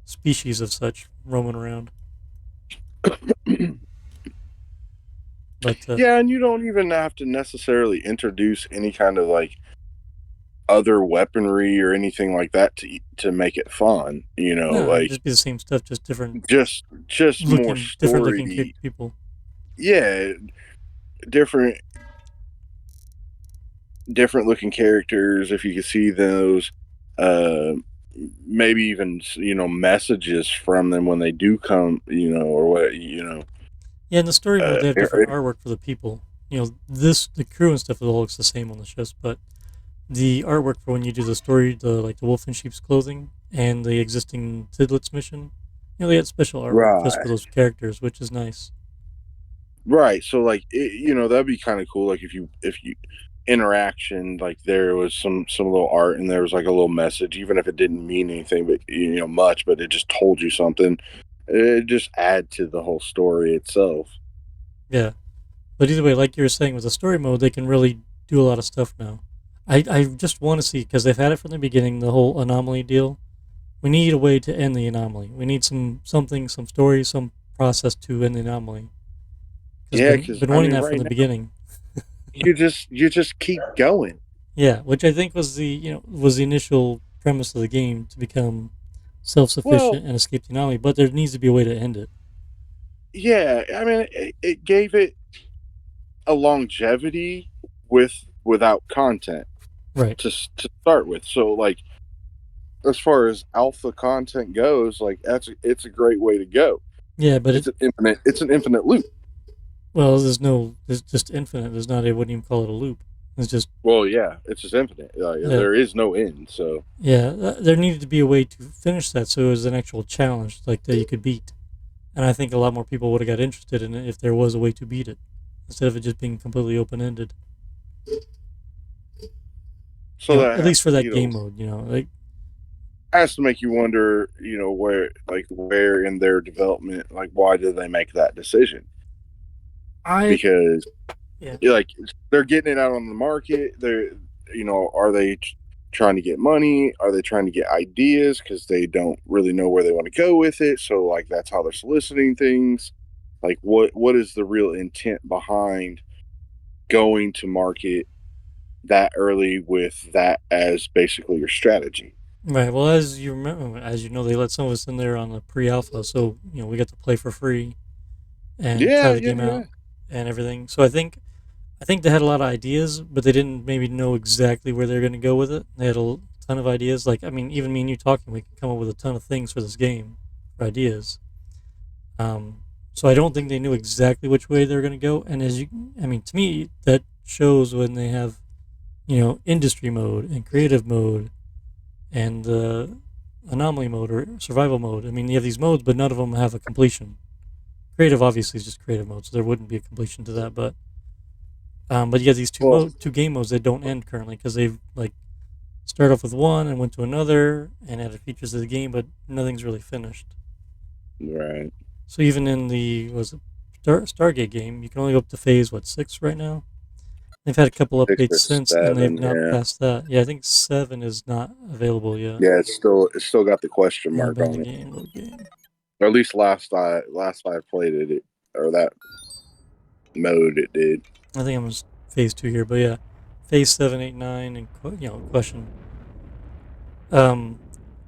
species of such roaming around. But Yeah, and you don't even have to necessarily introduce any kind of like other weaponry or anything like that to make it fun. no, it'd Like just be the same stuff, just just more different looking story. people. Yeah, different different looking characters if you can see those. Uh, maybe even messages from them when they do come. Or what. Yeah, in the story mode, Uh, they have different er- artwork for the people. The crew and stuff, it all looks the same on the ships, but the artwork for when you do the story, the wolf in sheep's clothing and the existing Tidlets mission, they had special artwork just for right. those characters, which is nice. Right. So like that'd be kind of cool. Like if you interaction, like there was some little art and there was like a little message, even if it didn't mean anything, but much, but it just told you something. It just add to the whole story itself. Yeah, but either way, like you were saying with the story mode, they can really do a lot of stuff now. I just want to see, because they've had it from the beginning, the whole anomaly deal. We need a way to end the anomaly. We need some story, some process to end the anomaly. Because Yeah, been because been I wanting mean, that from right the now beginning. you just keep going. Yeah, which I think was the initial premise of the game, to become self Well, sufficient and escape the anomaly. But there needs to be a way to end it. yeah, I mean, it gave it a longevity without content Right. to start with. So like as far as alpha content goes, like it's a great way to go. Yeah, but It's an infinite loop. there's just infinite. There's not. I wouldn't even call it a loop. It's just Well, yeah, it's just infinite. yeah, There is no end. So yeah. There needed to be a way to finish that, so it was an actual challenge, like that you could beat. And I think a lot more people would have got interested in it if there was a way to beat it, instead of it just being completely open ended. At that least for that game mode. Like has to make you wonder, where in their development, like why did they make that decision? I Because yeah. like they're getting it out on the market. Are they trying to get money? Are they trying to get ideas because they don't really know where they want to go with it? So like that's how they're soliciting things. Like what is the real intent behind going to market that early with that as basically your strategy? Right. Well, as you remember, as you know, they let some of us in there on the pre-alpha, so we got to play for free and try Yeah, the yeah, game yeah. out and everything. So I think they had a lot of ideas, but they didn't maybe know exactly where they're going to go with it. They had a ton of ideas. Like, I mean, even me and you talking, we could come up with a ton of things for this game, for ideas. Um, So I don't think they knew exactly which way they're going to go. And I mean, to me, that shows when they have, industry mode and creative mode and anomaly mode or survival mode. I mean, you have these modes, but none of them have a completion. Creative obviously is just creative mode, so there wouldn't be a completion to that. But you have these Well, two game modes that don't end currently because they've like started off with one and went to another and added features to the game, but nothing's really finished. right. So even in the Stargate game, you can only go up to phase 6 right now. They've had a couple 6 updates or since, and they've 7, not yeah. passed that. Yeah, I think 7 is not available yet. Yeah, it's still got the question Yeah, mark on abandoned it. game, load game. Or at least last I played it, or that mode it did. I think I'm just phase 2 here, but yeah, phase 7, 8, 9, and question. Um,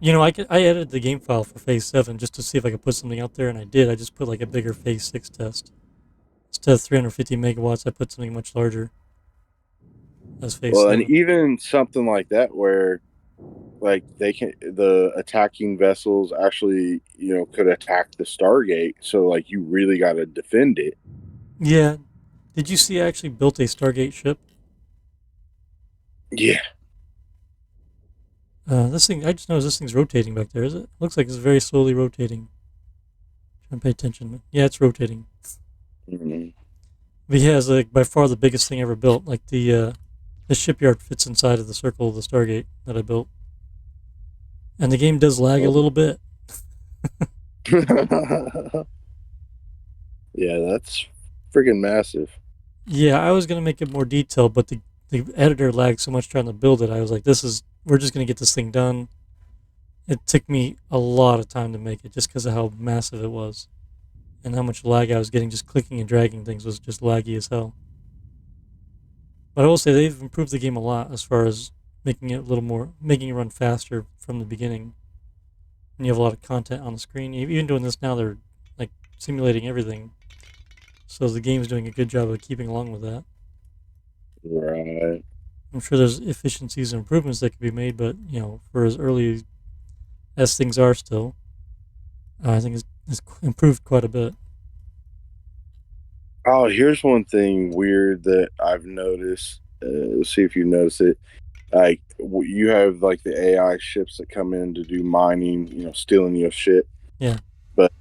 I edited the game file for phase 7 just to see if I could put something out there, and I did. I just put like a bigger phase 6 test. Instead of 350 megawatts, I put something much larger as phase Well, and 7. even something like that where like the attacking vessels actually, could attack the Stargate, so like you really got to defend it. Yeah. Did you see I actually built a Stargate ship? Yeah. This thing, I just noticed this thing's rotating back there, is it? Looks like it's very slowly rotating. Trying to pay attention. Yeah, it's rotating. Mm-hmm. But yeah, it's like by far the biggest thing ever built. Like the shipyard fits inside of the circle of the Stargate that I built. And the game does lag a little bit. Yeah, that's freaking massive. Yeah, I was gonna make it more detailed, but the editor lagged so much trying to build it. I was like, we're just gonna get this thing done. It took me a lot of time to make it just because of how massive it was and how much lag I was getting. Just clicking and dragging things was just laggy as hell. But I will say they've improved the game a lot as far as making it run faster from the beginning. And you have a lot of content on the screen. Even doing this now, they're like simulating everything. So the game's doing a good job of keeping along with that. Right. I'm sure there's efficiencies and improvements that could be made, but for as early as things are still, I think it's improved quite a bit. Oh, here's one thing weird that I've noticed. Let's see if you notice it. Like you have like the AI ships that come in to do mining, stealing your shit. Yeah. But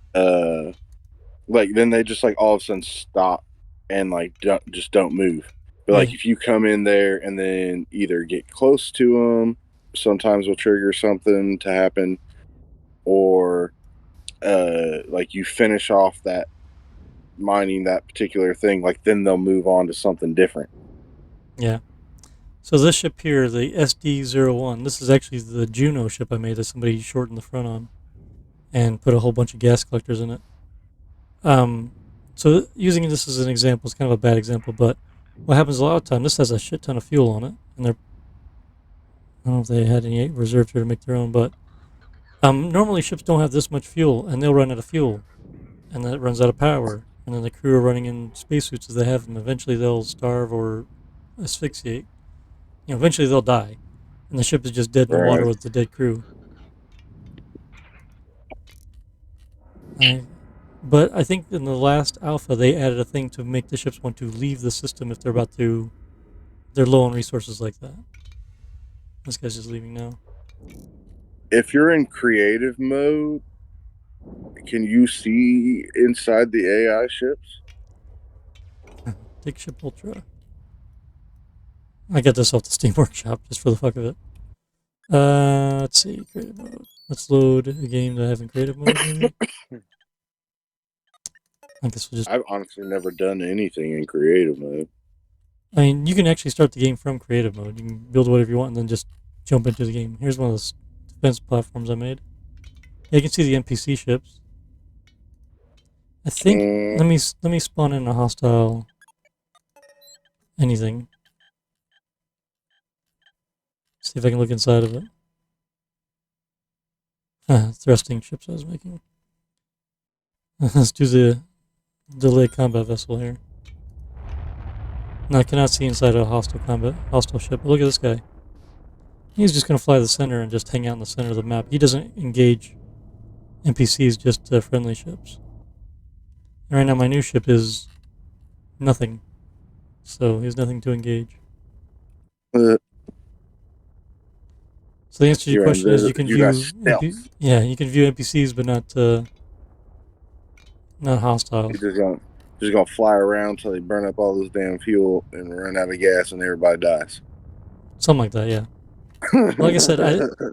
like then they just like all of a sudden stop and like don't move. But like Yeah. if you come in there and then either get close to them, sometimes will trigger something to happen, or like you finish off that mining that particular thing, like then they'll move on to something different. Yeah. So this ship here, the SD-01, this is actually the Juno ship I made that somebody shortened the front on and put a whole bunch of gas collectors in it. So using this as an example is kind of a bad example, but what happens a lot of time, this has a shit ton of fuel on it, and I don't know if they had any reserved here to make their own, but normally ships don't have this much fuel, and they'll run out of fuel, and then it runs out of power, and then the crew are running in spacesuits as they have them. Eventually they'll starve or asphyxiate. Eventually they'll die, and the ship is just dead in the water Right. with the dead crew. But I think in the last alpha they added a thing to make the ships want to leave the system if they're low on resources like that. This guy's just leaving now. If you're in creative mode, can you see inside the AI ships? Take ship ultra. I got this off the Steam Workshop just for the fuck of it. Let's see, creative mode. Let's load a game that I have in creative mode, maybe. I guess we'll just. I've honestly never done anything in creative mode. I mean, you can actually start the game from creative mode. You can build whatever you want and then just jump into the game. Here's one of the defense platforms I made. Yeah, you can see the NPC ships. I think let me spawn in a hostile anything. See if I can look inside of it. Thrusting ships I was making. Let's do the delay combat vessel here. Now I cannot see inside a hostile ship. But look at this guy. He's just gonna fly the center and just hang out in the center of the map. He doesn't engage NPCs, just friendly ships. And right now my new ship is nothing. So he has nothing to engage. Uh, So the answer to your you're question is you invisible. can You got view stealth. you can view NPCs but not You're hostiles. just gonna fly around till they burn up all this damn fuel and run out of gas and everybody dies. Something like that, yeah. Like I said,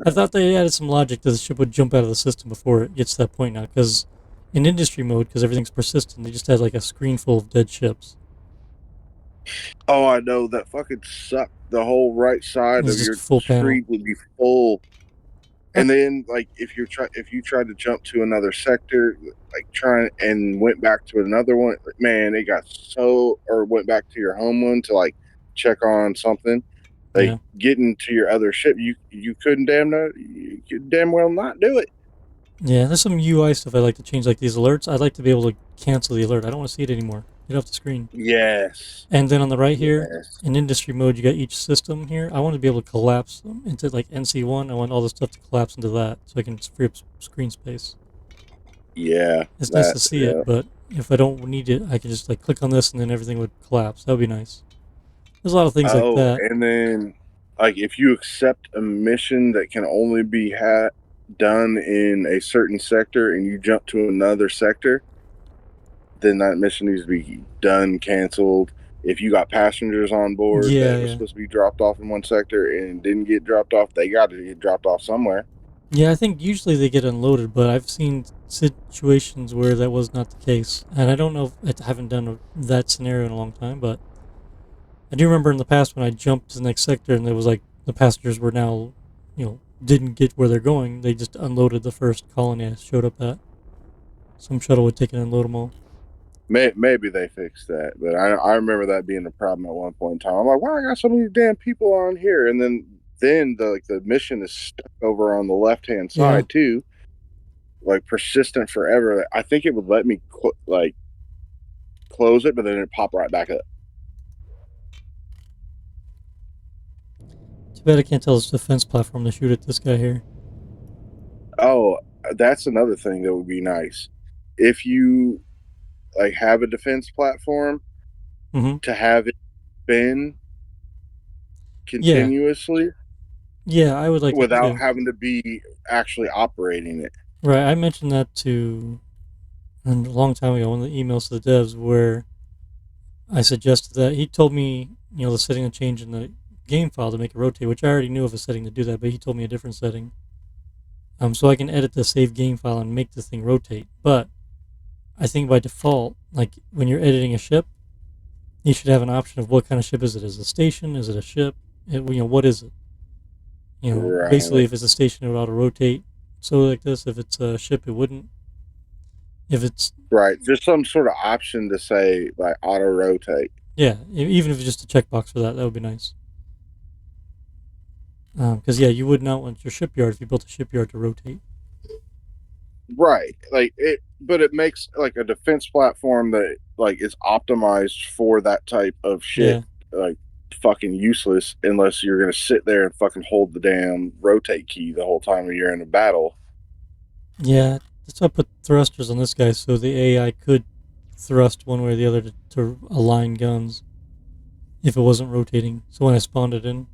I thought they added some logic that the ship would jump out of the system before it gets to that point now. Because in industry mode, because everything's persistent, they just had like a screen full of dead ships. Oh, I know that fucking sucked. The whole right side It's of just your a full panel. screen would be full. Uh, And then, like, if you tried to jump to another sector, like trying and went back to another one, man, it got so or went back to your home one to like check on something. Like yeah. getting to your other ship, you couldn't you could damn well not do it. Yeah, there's some UI stuff I'd like to change, like these alerts. I'd like to be able to cancel the alert. I don't want to see it anymore. Get off the screen. Yes, And then on the right here, yes, in industry mode, you got each system here. I want to be able to collapse them into like NC1. I want all the stuff to collapse into that so I can free up screen space. yeah. It's nice That to see yeah. it, but if I don't need it, I can just like click on this and then everything would collapse. That would be nice. There's a lot of things like Oh, that. and then like if you accept a mission that can only be done in a certain sector and you jump to another sector, then that mission needs to be done, canceled. If you got passengers on board Yeah, that was yeah. supposed to be dropped off in one sector and didn't get dropped off, they got to get dropped off somewhere. Yeah, I think usually they get unloaded, but I've seen situations where that was not the case. And I don't know if I haven't done that scenario in a long time, but I do remember in the past when I jumped to the next sector and there was like the passengers were now, didn't get where they're going. They just unloaded the first colony I showed up at. Some shuttle would take and unload them all. Maybe they fixed that, but I remember that being a problem at one point in time. I'm like, why I got so many damn people on here? And then the mission is stuck over on the left hand Yeah. side too, like persistent forever. I think it would let me like close it, but then it pop right back up. Too bad I can't tell this defense platform to shoot at this guy here. Oh, that's another thing that would be nice if you like have a defense platform Mm-hmm. to have it spin Yeah. continuously Yeah, I would like that without too. having to be actually operating it. Right, I mentioned that to a long time ago, one of the emails to the devs where I suggested that. He told me, the setting to change in the game file to make it rotate, which I already knew of a setting to do that, but he told me a different setting. So I can edit the save game file and make this thing rotate. But I think by default, like when you're editing a ship, you should have an option of what kind of ship is it? Is it a station? Is it a ship? What is it? Basically, Right. if it's a station, it would auto rotate. So like this, if it's a ship, it wouldn't. If it's Right. Just some sort of option to say like auto rotate. Yeah, even if it's just a checkbox for that, that would be nice. Because you would not want your shipyard if you built a shipyard to rotate. Right. Like it but it makes like a defense platform that like is optimized for that type of shit Yeah, like fucking useless unless you're gonna sit there and fucking hold the damn rotate key the whole time you're in a battle. yeah. That's why I put thrusters on this guy, so the AI could thrust one way or the other to align guns if it wasn't rotating. So when I spawned it in,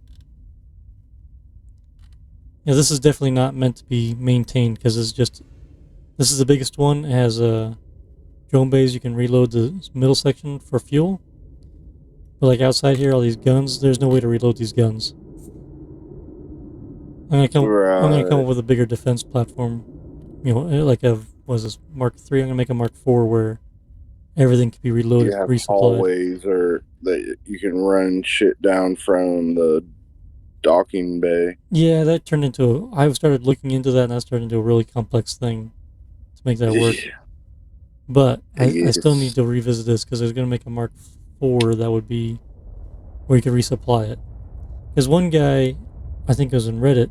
this is definitely not meant to be maintained because this is the biggest one. It has a drone bays. You can reload the middle section for fuel. But like outside here, all these guns, there's no way to reload these guns. I'm gonna come Right. up with a bigger defense platform. Like a was this Mark III? I'm gonna make a Mark IV where everything can be You reloaded, have resupplied. hallways or that you can run shit down from the docking bay. Yeah, that turned into. I started looking into that, and that started into a really complex thing to make that work. Yeah. But I still need Yes. to revisit this because I was gonna make a Mark IV that would be where you could resupply it. Because one guy, I think it was in Reddit,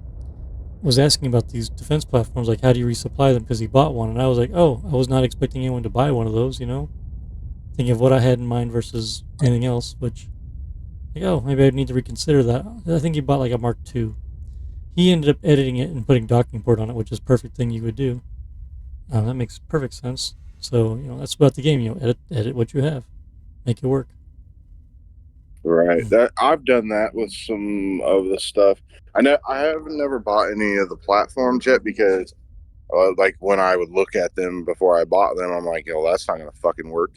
was asking about these defense platforms, like how do you resupply them? Because he bought one, and I was like, oh, I was not expecting anyone to buy one of those. Thinking of what I had in mind versus anything else. Which, like, oh, maybe I need to reconsider that. I think he bought like a Mark II. He ended up editing it and putting docking port on it, which is a perfect thing you would do. That makes perfect sense. So that's about the game. Edit what you have, make it work. Right. That I've done that with some of the stuff. I know I haven't never bought any of the platforms yet because, like, when I would look at them before I bought them, I'm like, yo, that's not gonna fucking work.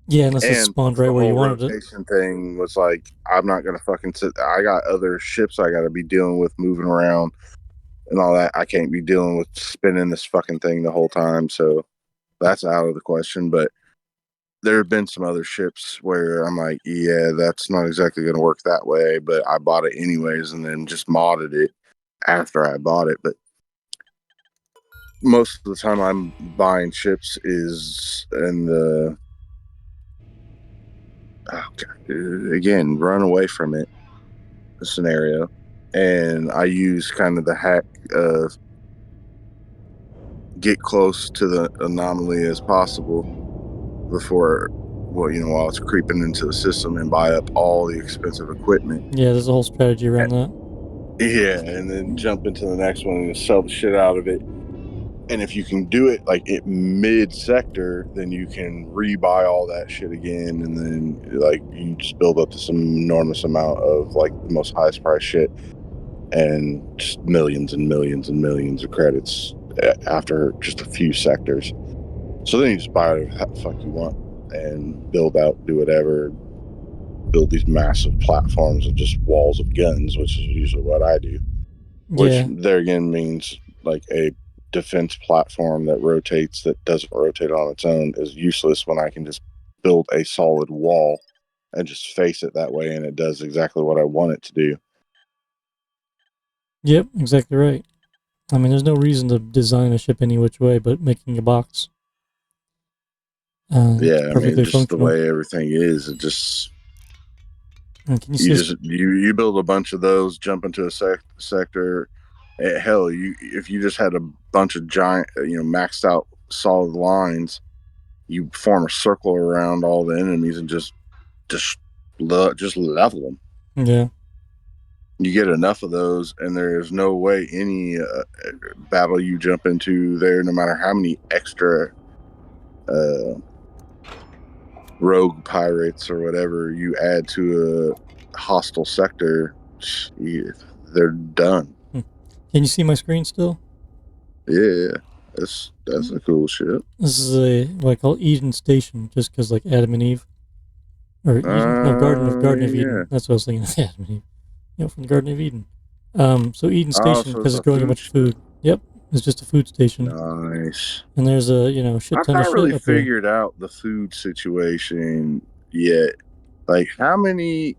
Yeah, unless it's And spawned right the where you whole wanted it. rotation thing was like, I'm not gonna fucking sit. I got other ships I got to be dealing with, moving around and all that. I can't be dealing with spinning this fucking thing the whole time. So that's out of the question. But there have been some other ships where I'm like, yeah, that's not exactly going to work that way, but I bought it anyways and then just modded it after I bought it. But most of the time I'm buying ships is in the, again, run away from it scenario. And I use kind of the hack of get close to the anomaly as possible before, while it's creeping into the system, and buy up all the expensive equipment. Yeah, there's a whole strategy around that. Yeah, and then jump into the next one and sell the shit out of it. And if you can do it like it mid sector, then you can rebuy all that shit again, and then like you just build up to some enormous amount of like the most highest price shit, and just millions and millions and millions of credits after just a few sectors. So then you just buy whatever the fuck you want and build out, do whatever, build these massive platforms of just walls of guns, which is usually what I do. Which there again means like a defense platform that rotates, that doesn't rotate on its own, is useless when I can just build a solid wall and just face it that way, and it does exactly what I want it to do. Yep, exactly right. I mean, there's no reason to design a ship any which way, but making a box. Yeah, I mean, Perfectly just the functional. way everything is, it just And can you see you build a bunch of those, jump into a sector. Hell, if you just had a bunch of giant, maxed out solid lines, you form a circle around all the enemies and just level them. Yeah. You get enough of those, and there's no way any battle you jump into there, no matter how many extra rogue pirates or whatever you add to a hostile sector, they're done. Can you see my screen still? Yeah, that's a cool shit. This is what I call Eden Station, just because like Adam and Eve, or Eden, no, Garden of Yeah. Eden. That's what I was thinking of. Adam and Eve, from the Garden of Eden. So Eden Oh, Station so it's because a it's growing a bunch of food. Yep, it's just a food station. Nice. And there's a shit I've ton of not shit really up here. figured out the food situation yet. Like how many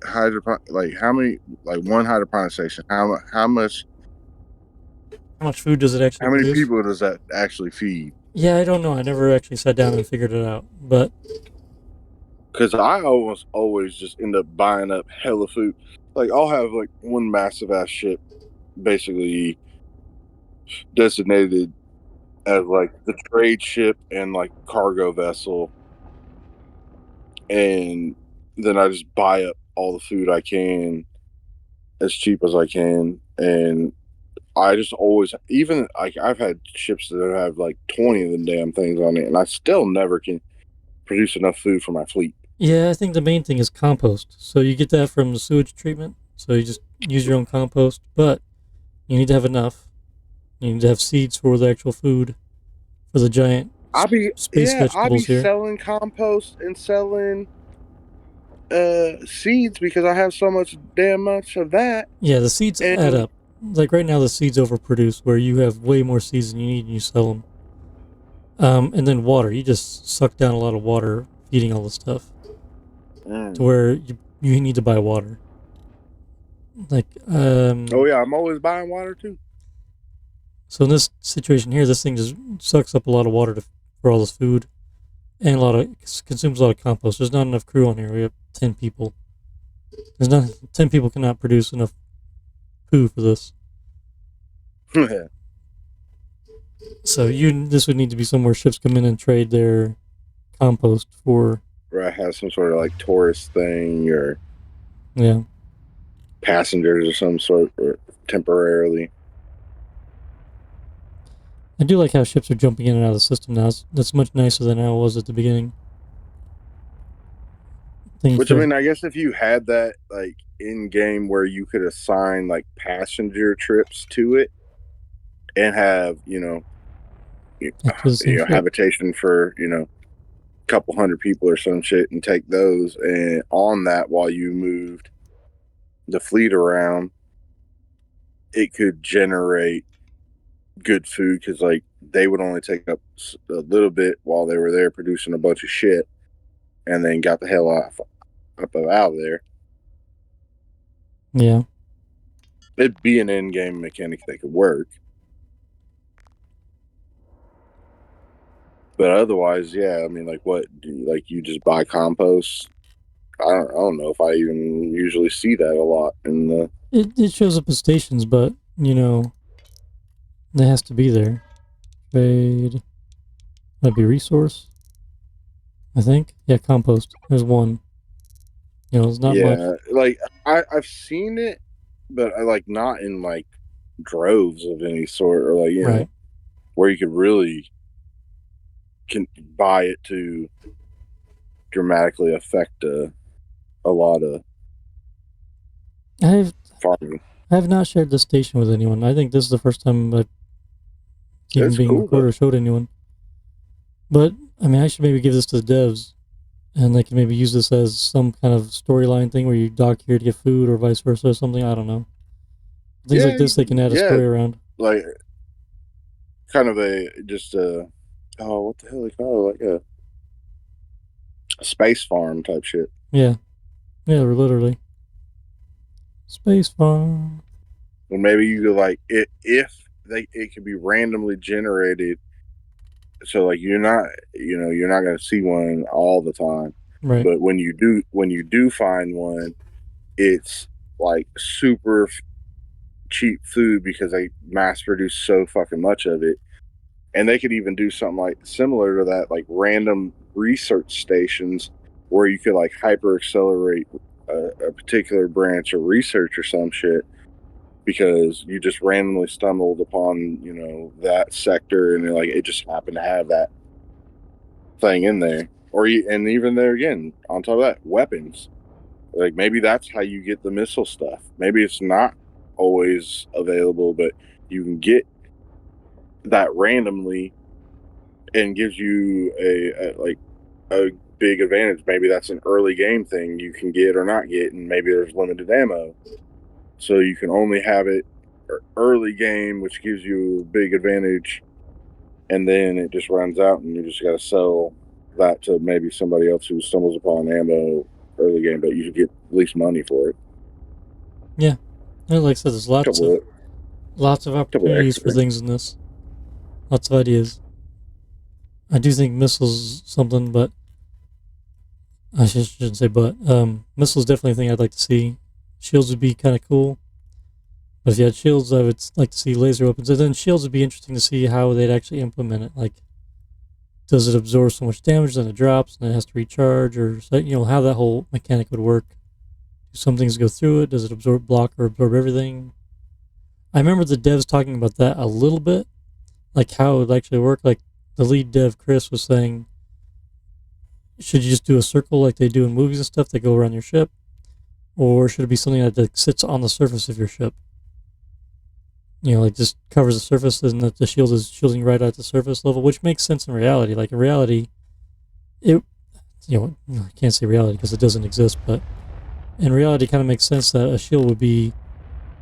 one hydroponic station? How much food does it actually How many produce? people does that actually feed? Yeah, I don't know. I never actually sat down and figured it out. But Because I always just end up buying up hella food. Like I'll have like one massive ass ship, basically designated as like the trade ship and like cargo vessel, and then I just buy up all the food I can as cheap as I can, and I just always, even like I've had ships that have like 20 of them damn things on it, and I still never can produce enough food for my fleet. yeah, I think the main thing is compost. So you get that from the sewage treatment. So you just use your own compost, but you need to have enough. You need to have seeds for the actual food for the giant space I be vegetables here. selling compost and selling seeds because I have so much of that. Yeah, the seeds add And up. Like right now, the seeds overproduce, where you have way more seeds than you need and you sell them. And then water. You just suck down a lot of water feeding all the stuff to where you need to buy water. Like, oh yeah, I'm always buying water too. So in this situation here, this thing just sucks up a lot of water for all this food, and consumes a lot of compost. There's not enough crew on here. We have 10 people. 10 people cannot produce enough poo for this. So this would need to be somewhere ships come in and trade their compost for. Or I have some sort of like tourist thing or passengers of some sort, or temporarily. I do like how ships are jumping in and out of the system now. That's much nicer than how it was at the beginning. Which, I mean, I guess if you had that like in game where you could assign like passenger trips to it and have habitation for a couple hundred people or some shit, and take those and on that while you moved the fleet around, it could generate good food because like they would only take up a little bit while they were there producing a bunch of shit, and then got the hell out of there. Yeah, it'd be an in-game mechanic that could work. But otherwise, yeah, I mean, like, what? You just buy compost? I don't know if I even usually see that a lot in the. It shows up at stations, but it has to be there. Trade. That'd be resource. I think. Yeah, compost. There's one. It's not much. Yeah, like I've seen it, but I like not in like droves of any sort, or like know where you could really can buy it to dramatically affect a lot of farming. I have not shared this station with anyone. I think this is the first time I've even being recorded or showed anyone. But I mean, I should maybe give this to the devs, and they can maybe use this as some kind of storyline thing where you dock here to get food or vice versa or something. I don't know. Things like this they can add a story around. Like kind of what the hell they call it? Like a space farm type shit. Yeah, literally. Space farm. Well, maybe you could like it could be randomly generated, so like you're not going to see one all the time, right? But when you do find one, it's like super cheap food because they mass produce so fucking much of it. And they could even do something like similar to that, like random research stations where you could like hyper accelerate a particular branch of research or some shit because you just randomly stumbled upon that sector, and like it just happened to have that thing in there. And even there again, on top of that, weapons. Like maybe that's how you get the missile stuff. Maybe it's not always available, but you can get that randomly and gives you a big advantage. Maybe that's an early game thing you can get or not get, and maybe there's limited ammo, so you can only have it early game, which gives you a big advantage, and then it just runs out and you just got to sell that to maybe somebody else who stumbles upon ammo early game, but you should get at least money for it. Yeah, and like I said, there's lots of opportunities for things in this. Lots of ideas. I do think missiles something, but I shouldn't say but. Missiles definitely a thing I'd like to see. Shields would be kind of cool. But if you had shields, I would like to see laser weapons. And then shields would be interesting to see how they'd actually implement it. Like, does it absorb so much damage, then it drops, and it has to recharge, or how that whole mechanic would work. Do some things go through it? Does it block or absorb everything? I remember the devs talking about that a little bit, like how it would actually work. Like the lead dev, Chris, was saying, should you just do a circle like they do in movies and stuff that go around your ship? Or should it be something that sits on the surface of your ship? Like just covers the surface and that the shield is shielding right at the surface level, which makes sense in reality. Like in reality, I can't say reality because it doesn't exist, but in reality it kind of makes sense that a shield would be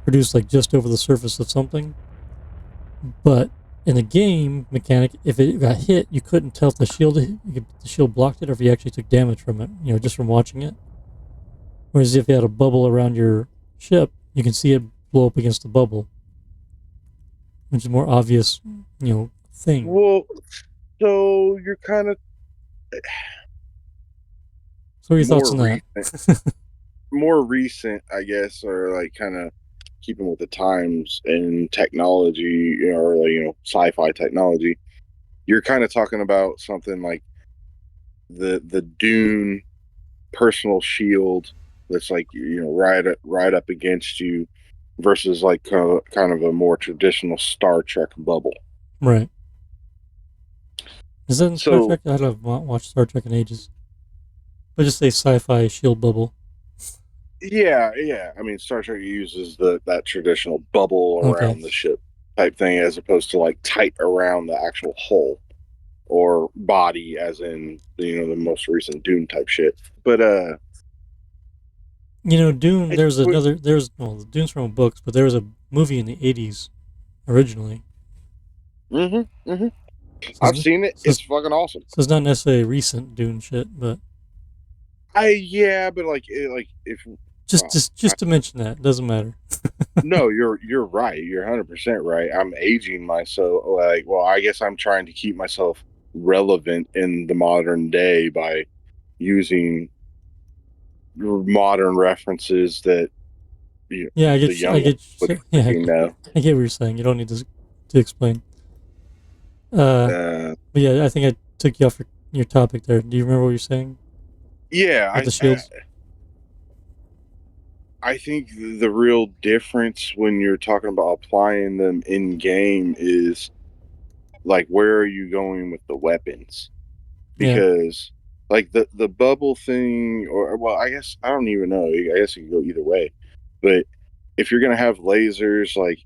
produced like just over the surface of something. But in the game mechanic, if it got hit, you couldn't tell if the shield blocked it or if you actually took damage from it, just from watching it. Whereas if you had a bubble around your ship, you can see it blow up against the bubble, which is a more obvious, thing. Well, so you're kind of. So what are your thoughts on that? More recent, I guess, or like kind of keeping with the times and technology, or sci-fi technology. You're kind of talking about something like the Dune personal shield that's like right up against you, versus like kind of a more traditional Star Trek bubble. Right. Is that in Star So Trek? I don't watch Star Trek in ages. But just say sci-fi shield bubble. yeah. I mean, Star Trek uses that traditional bubble Okay. around the ship type thing, as opposed to like tight around the actual hull or body, as in the most recent Dune type shit. But Dune. it, Dune's from books, but there was a movie in the '80s originally. mm-hmm. So I've seen it. so It's fucking awesome. it's not necessarily recent Dune shit, but Yeah, but like if just well, just just to mention that, it doesn't matter. no, you're right. You're 100% right. I'm aging myself. Like, well, I guess I'm trying to keep myself relevant in the modern day by using modern references that Yeah, the young ones would yeah, freaking know. I get what you're saying. You don't need to explain. Uh, Uh, but yeah, I think I took you off your topic there. Do you remember what you're saying yeah, with the shields? I think the real difference when you're talking about applying them in game is like, where are you going with the weapons? Yeah, Because like the bubble thing, or well, I guess I don't even know. I guess it can go either way. But if you're gonna have lasers, like,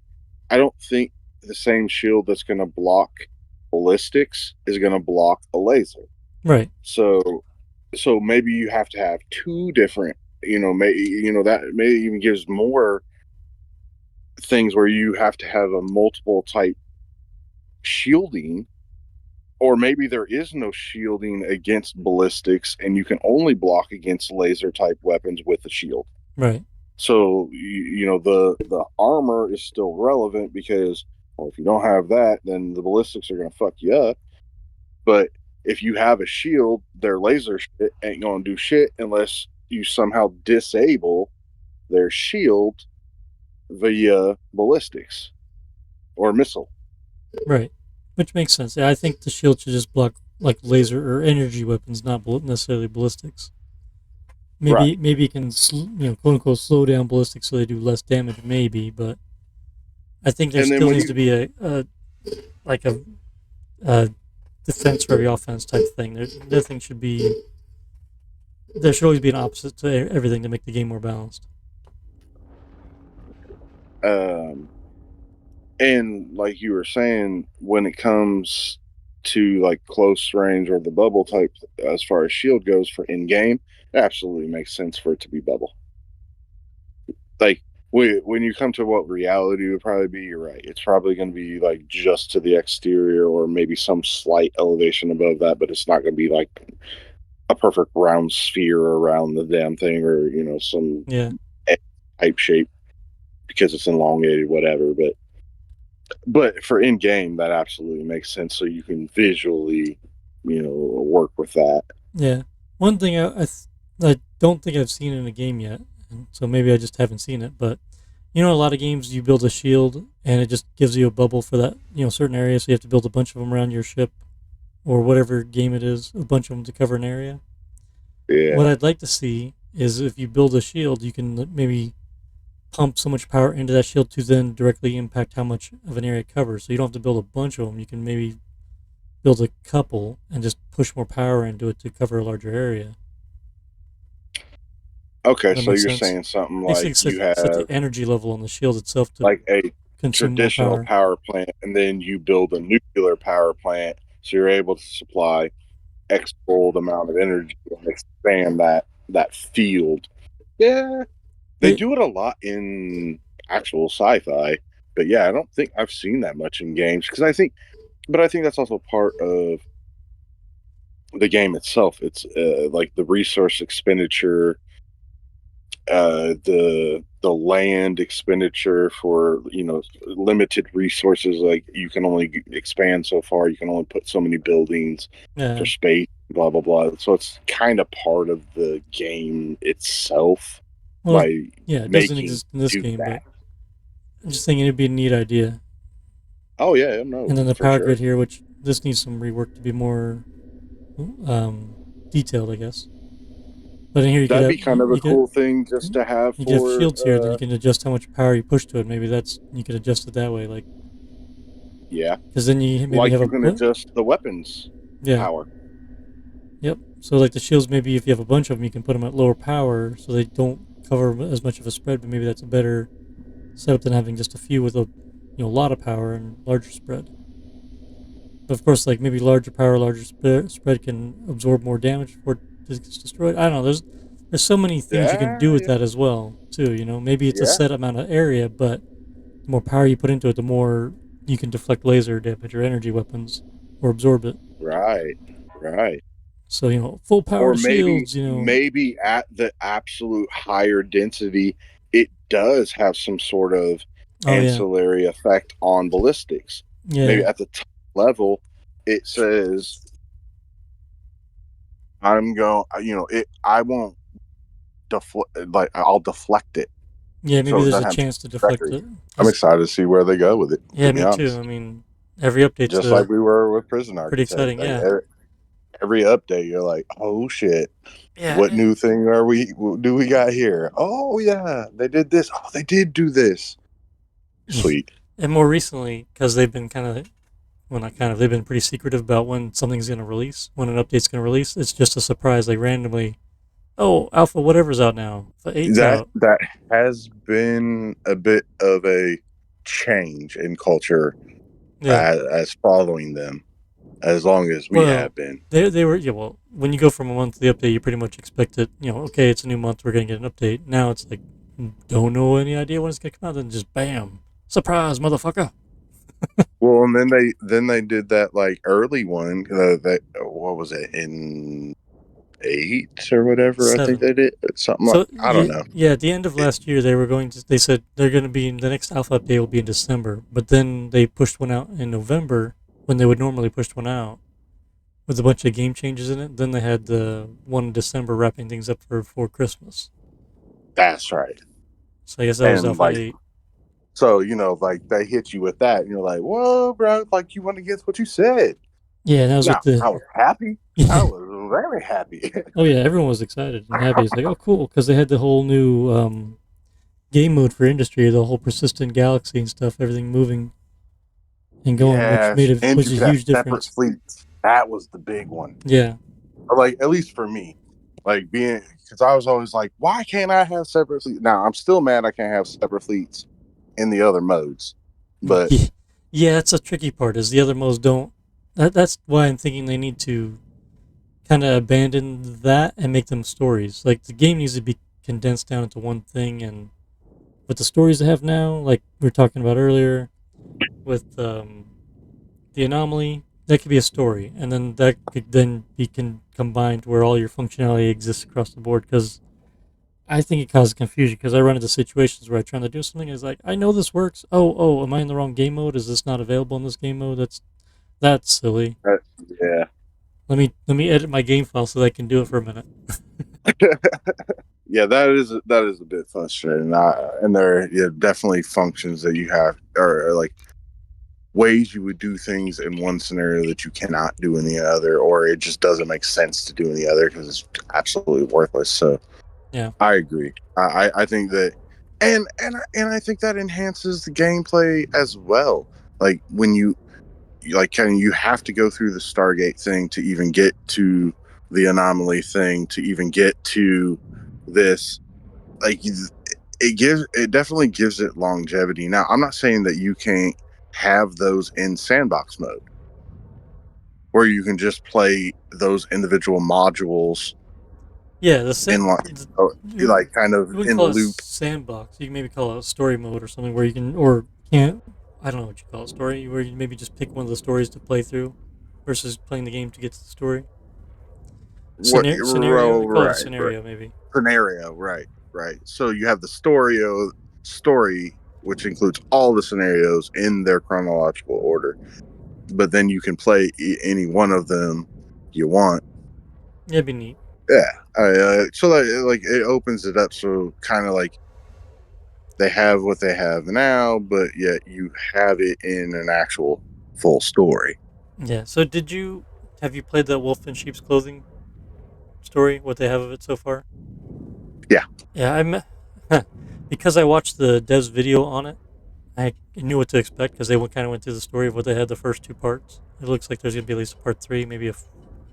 I don't think the same shield that's gonna block ballistics is gonna block a laser. right, So maybe you have to have two different. That maybe even gives more things where you have to have a multiple type shielding, or maybe there is no shielding against ballistics and you can only block against laser type weapons with the shield. right, So the armor is still relevant because, well, if you don't have that, then the ballistics are going to fuck you up. But if you have a shield, their laser shit ain't going to do shit unless you somehow disable their shield via ballistics or missile. right. Which makes sense. Yeah, I think the shield should just block like laser or energy weapons, not necessarily ballistics. Right. Maybe it can quote unquote slow down ballistics so they do less damage. Maybe, but I think there And then still when needs to you be a like a defense for every offense type thing. There thing should be there should always be an opposite to everything to make the game more balanced. um and like you were saying, when it comes to like close range or the bubble type, as far as shield goes for in game, it absolutely makes sense for it to be bubble. Like, when you come to what reality would probably be, you're right. It's probably going to be like just to the exterior, or maybe some slight elevation above that, but it's not going to be like a perfect round sphere around the damn thing, or some Yeah, type shape because it's elongated, whatever. But for in game, that absolutely makes sense. So you can visually, work with that. yeah. One thing I don't think I've seen in a game yet, and so maybe I just haven't seen it. But a lot of games you build a shield and it just gives you a bubble for that certain area, so you have to build a bunch of them around your ship or whatever game it is, a bunch of them to cover an area. What Yeah. I'd like to see is if you build a shield, you can maybe pump so much power into that shield to then directly impact how much of an area it covers. So you don't have to build a bunch of them. You can maybe build a couple and just push more power into it to cover a larger area. Okay, Does that so make you're sense? saying something Basically, like you set the have energy level on the shield itself to like a consume more traditional power. power plant, and then you build a nuclear power plant, so you're able to supply X fold amount of energy and expand that field. Yeah, they It, do it a lot in actual sci-fi, but yeah, I don't think I've seen that much in games, because I think that's also part of the game itself. It's like the resource expenditure, the land expenditure for limited resources. Like, you can only expand so far. You can only put so many buildings for uh, space. Blah blah blah. So it's kind of part of the game itself well, by yeah, it doesn't making exist in this do game, that. but I'm just thinking it'd be a neat idea. Oh yeah, no, And then the for power sure. grid here, which this needs some rework to be more um, detailed, I guess. But in here That'd be kind of a cool thing just to have you could have for shields here, then you can adjust how much power you push to it. Maybe you could adjust it that way, like yeah, because then you maybe like have you can adjust the weapons. Yeah. power. Yep. So like the shields, maybe if you have a bunch of them, you can put them at lower power, so they don't cover as much of a spread. But maybe that's a better setup than having just a few with a lot of power and larger spread. But of course, like maybe larger power, larger spread can absorb more damage before it gets destroyed. I don't know. There's so many things you can do Yeah, with yeah, that as well too. Maybe it's a yeah. set amount of area, but the more power you put into it, the more you can deflect laser damage or energy weapons or absorb it. Right, right. So full Or power maybe shields. maybe at the absolute higher density, it does have some sort of Oh yeah, ancillary effect on ballistics. Maybe yeah, at the top level, it says I'm going. It. I won't deflect. Like I'll deflect it, yeah. so Maybe it there's doesn't a have chance to deflect trajectory. it. I'm 'Cause- excited to see where they go with it. To yeah, be me too. honest, I mean, every update's just like we were with Prison pretty Architect, exciting. like Yeah, every update, you're like, oh shit. yeah. What new thing do we got here? Oh yeah, they did this. Oh, they did do this. Sweet. And more recently, because they've been kind of, well, not kind of, they've been pretty secretive about when something's going to release, when an update's going to release. It's just a surprise, like randomly. Oh, Alpha whatever's out now. Alpha 8's That out. that has been a bit of a change in culture Yeah. as following them, as long as we Well, have been. they were, yeah, well, when you go from a monthly update, you pretty much expect it, okay, it's a new month, we're going to get an update. Now it's like, don't know any idea when it's going to come out, then just bam. Surprise, motherfucker. Well, and then they did that like early one. That what was it in 8 or whatever? I think 7. they did something like So I don't yeah, know. yeah. At the end of last year, they were going to. They said they're going to be the next alpha update will be in December, but then they pushed one out in November when they would normally push one out with a bunch of game changes in it. Then they had the one in December wrapping things up for Christmas. That's right. So I guess that was And Alpha like 8. so, like they hit you with that, and you're like, "Whoa, bro! Like you went against what you said." Yeah, that was No, with the. I was happy. I Yeah. was very happy. Oh yeah, everyone was excited and happy. It's like, oh cool, because they had the whole new game mode for industry, the whole persistent galaxy and stuff, everything moving and going, Yes, and which you is a could have huge separate difference. fleets. That was the big one. Yeah. Or like at least for me, like being because I was always like, why can't I have separate fleets? Now I'm still mad I can't have separate fleets in the other modes, but Yeah, yeah, that's a tricky part. Is the other modes don't. That's why I'm thinking they need to kind of abandon that and make them stories. Like the game needs to be condensed down into one thing, and with the stories they have now, like we were talking about earlier, with the anomaly, that could be a story, and then that could then be combined where all your functionality exists across the board. Because I think it causes confusion because I run into situations where I'm trying to do something. And it's like I know this works. Oh, am I in the wrong game mode? Is this not available in this game mode? That's silly. uh, yeah. Let me edit my game file so that I can do it for a minute. Yeah, that is a bit frustrating. And there, yeah, definitely functions that you have, or like ways you would do things in one scenario that you cannot do in the other, or it just doesn't make sense to do in the other because it's absolutely worthless. So Yeah. I agree. I think that, and I think that enhances the gameplay as well. Like when like kind of you have to go through the Stargate thing to even get to the anomaly thing to even get to this. Like it definitely gives it longevity. Now I'm not saying that you can't have those in sandbox mode where you can just play those individual modules Yeah, in you, like kind you of wouldn't in call it loop. sandbox. You can maybe call it a story mode or something where you can or can't. I don't know what you call it, story, where you maybe just pick one of the stories to play through, versus playing the game to get to the story. What Scenario. You call it a right scenario, maybe. scenario, right. So you have the story, which includes all the scenarios in their chronological order, but then you can play any one of them you want. Yeah, it'd be neat. Yeah, so that like it opens it up so kind of like they have what they have now, but yet you have it in an actual full story. Yeah. So have you played that Wolf in Sheep's Clothing story? What they have of it so far? Yeah, Yeah, because I watched the dev's video on it. I knew what to expect because they kind of went through the story of what they had the first 2 parts. It looks like there's gonna be at least a part 3, maybe I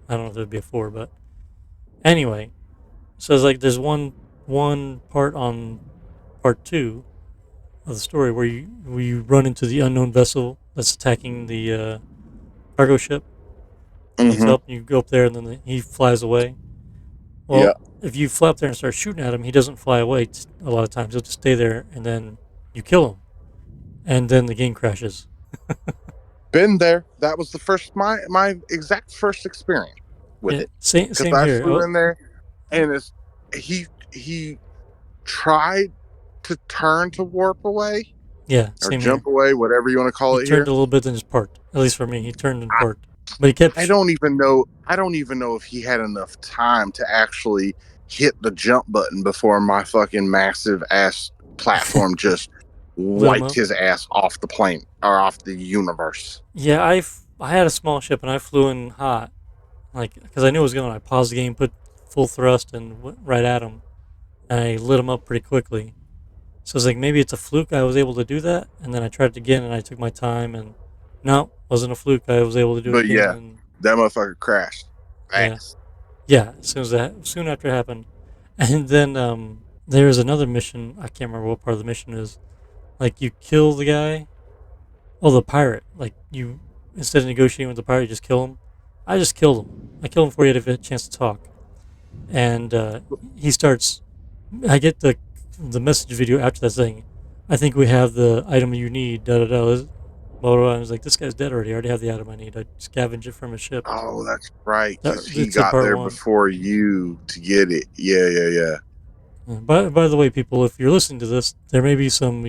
don't know if there'd be a 4, but anyway. So it's like there's one part on part 2 of the story where you run into the unknown vessel that's attacking the cargo ship. He needs Mm-hmm. help. You go up there, and then he flies away. Yeah. Well, if you fly up there and start shooting at him, he doesn't fly away. A lot of times, he'll just stay there, and then you kill him, and then the game crashes. Been there. That was the first my exact first experience with Yeah, it. same Because same I here. flew Oh, in there, and he tried to turn to warp away yeah, or same here. jump away, whatever you want to call He it turned here. a little bit, then just parked. At least for me, he turned and I, parked. But he kept. I don't even know. I don't even know if he had enough time to actually hit the jump button before my fucking massive ass platform just Lit him wiped up. his ass off the plane or off the universe. Yeah, I had a small ship and I flew in hot, like because I knew it was going. I paused the game, put full thrust, and went right at him, and I lit him up pretty quickly. So it's like maybe it's a fluke I was able to do that, and then I tried it again and I took my time and no, wasn't a fluke. I was able to do it But again yeah, and that motherfucker crashed yeah, fast. yeah. Soon after it happened, and then there was another mission. I can't remember what part of the mission is. Like you kill the guy, oh the pirate. Like you instead of negotiating with the pirate, you just kill him. I just killed him. I killed him before he had a chance to talk, and he starts. I get the message video after that saying, "I think we have the item you need." Da da da. I was like, "This guy's dead already. I already have the item I need. I scavenged it from his ship." Oh, that's right. Because he It's in got part there one. before you to get it. Yeah, yeah, yeah. By the way, people, if you're listening to this, there may be some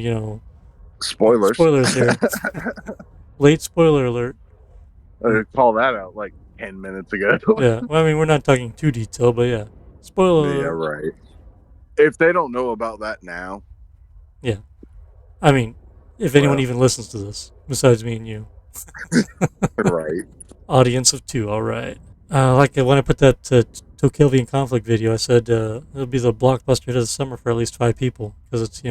Spoilers. spoilers here. Late spoiler alert. Call that out like 10 minutes ago. Yeah. Well, I mean, we're not talking too detailed, but yeah, spoiler Yeah, alert. right. If they don't know about that now, Yeah. I mean, if anyone well, even listens to this, besides me and you, right. audience of 2, all right. Like when I put that Tokelvian Conflict video, I said it'll be the blockbuster hit of the summer for at least 5 people because it's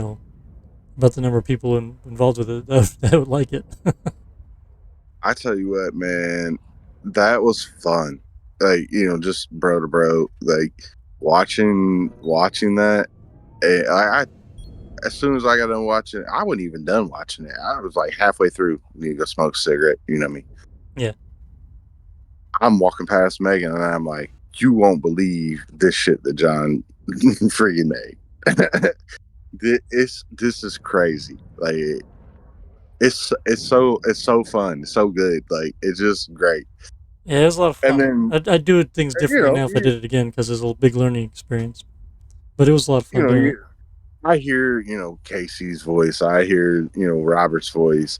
about the number of people involved with it that would like it. I tell you what, man, that was fun. Like, just bro to bro, like watching that. I as soon as I got done watching it, I wasn't even done watching it. I was like halfway through. Need to go smoke a cigarette. You know me. Yeah. I'm walking past Megan and I'm like, you won't believe this shit that John freaking made. This is crazy. Like it's so fun. It's so good. Like it's just great. Yeah, it was a lot of And fun. then I'd do things differently now if I did it again because it's a big learning experience. But it was a lot of fun doing it. I hear Casey's voice. I hear Robert's voice,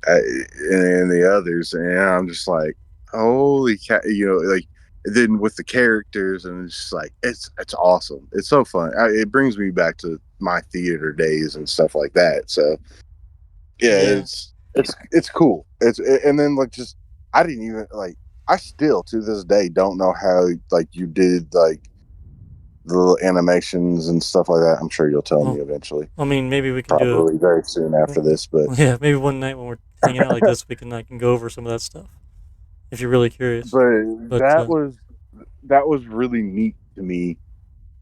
and the others, and I'm just like, holy cat! Like then with the characters, and it's just like it's awesome. It's so fun. It brings me back to my theater days and stuff like that. So yeah, it's cool. And then like just I didn't even like. I still to this day don't know how like you did like the little animations and stuff like that. I'm sure you'll tell me eventually. I mean, maybe we can Probably very soon after this, but yeah, maybe one night when we're hanging out like this, I can go over some of that stuff if you're really curious. But that was really neat to me,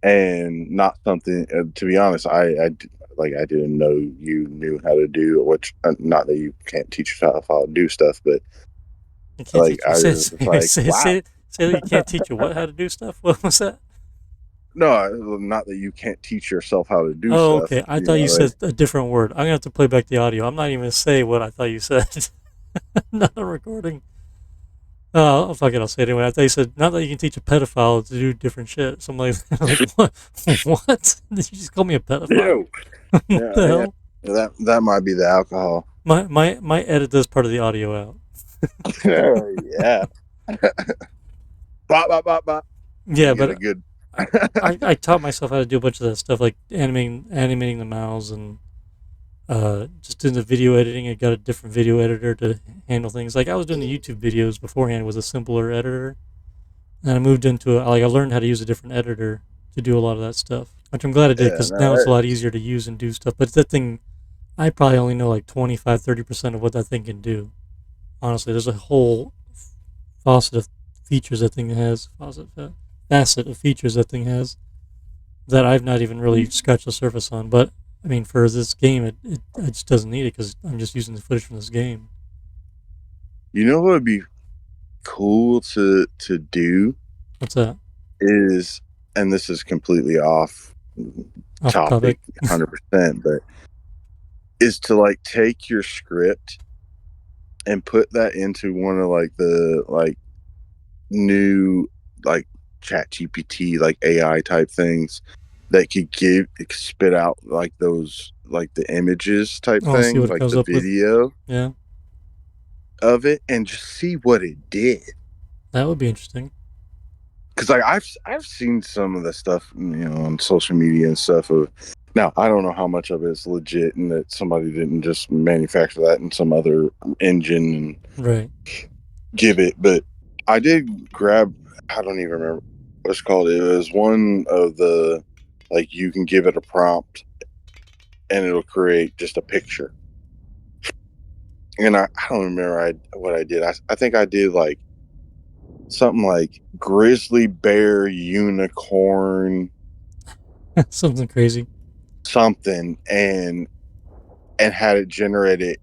and not something. To be honest, I didn't know you knew how to do which. Not that you can't teach yourself how to do stuff, but you can't like I was like, say that you can't teach you how to do stuff. What was that? No, not that you can't teach yourself how to do Oh, stuff. okay. I thought you said a different word. I'm gonna have to play back the audio. I'm not even gonna say what I thought you said. Not a recording. Oh, fuck it. I'll say it anyway. I thought you said not that you can teach a pedophile to do different shit. Something like that. Like, what? What? Did you just call me a pedophile? What the hell? That might be the alcohol. My edit this part of the audio out. Yeah. Bop, bop, bop, bop. Yeah, but good. I taught myself how to do a bunch of that stuff, like animating the mouths and just in the video editing. I got a different video editor to handle things. Like I was doing the YouTube videos beforehand with a simpler editor, and I moved into I learned how to use a different editor to do a lot of that stuff, which I'm glad I did because now it's a lot easier to use and do stuff. But that thing, I probably only know like 25-30% of what that thing can do. Honestly, there's a whole facet of features that thing has. Facet of features that thing has that I've not even really scratched the surface on. But I mean, for this game, it just doesn't need it because I'm just using the footage from this game. You know what would be cool to do What's that? is, and this is completely off topic, 100%, but is to like take your script and put that into one of like the like new like chat GPT like AI type things that could spit out like those like the images type Oh, see thing, what it like comes the up with. video Yeah, of it, and just see what it did. that would be interesting. Because like I've seen some of the stuff, you know, on social media and stuff of, now I don't know how much of it's legit and that somebody didn't just manufacture that in some other engine and Right. give it, but I did grab, I don't even remember what it's called. It was one of the, like, you can give it a prompt and it'll create just a picture. And I don't remember what I did. I think I did like something like grizzly bear unicorn Something crazy. something, and had it generated,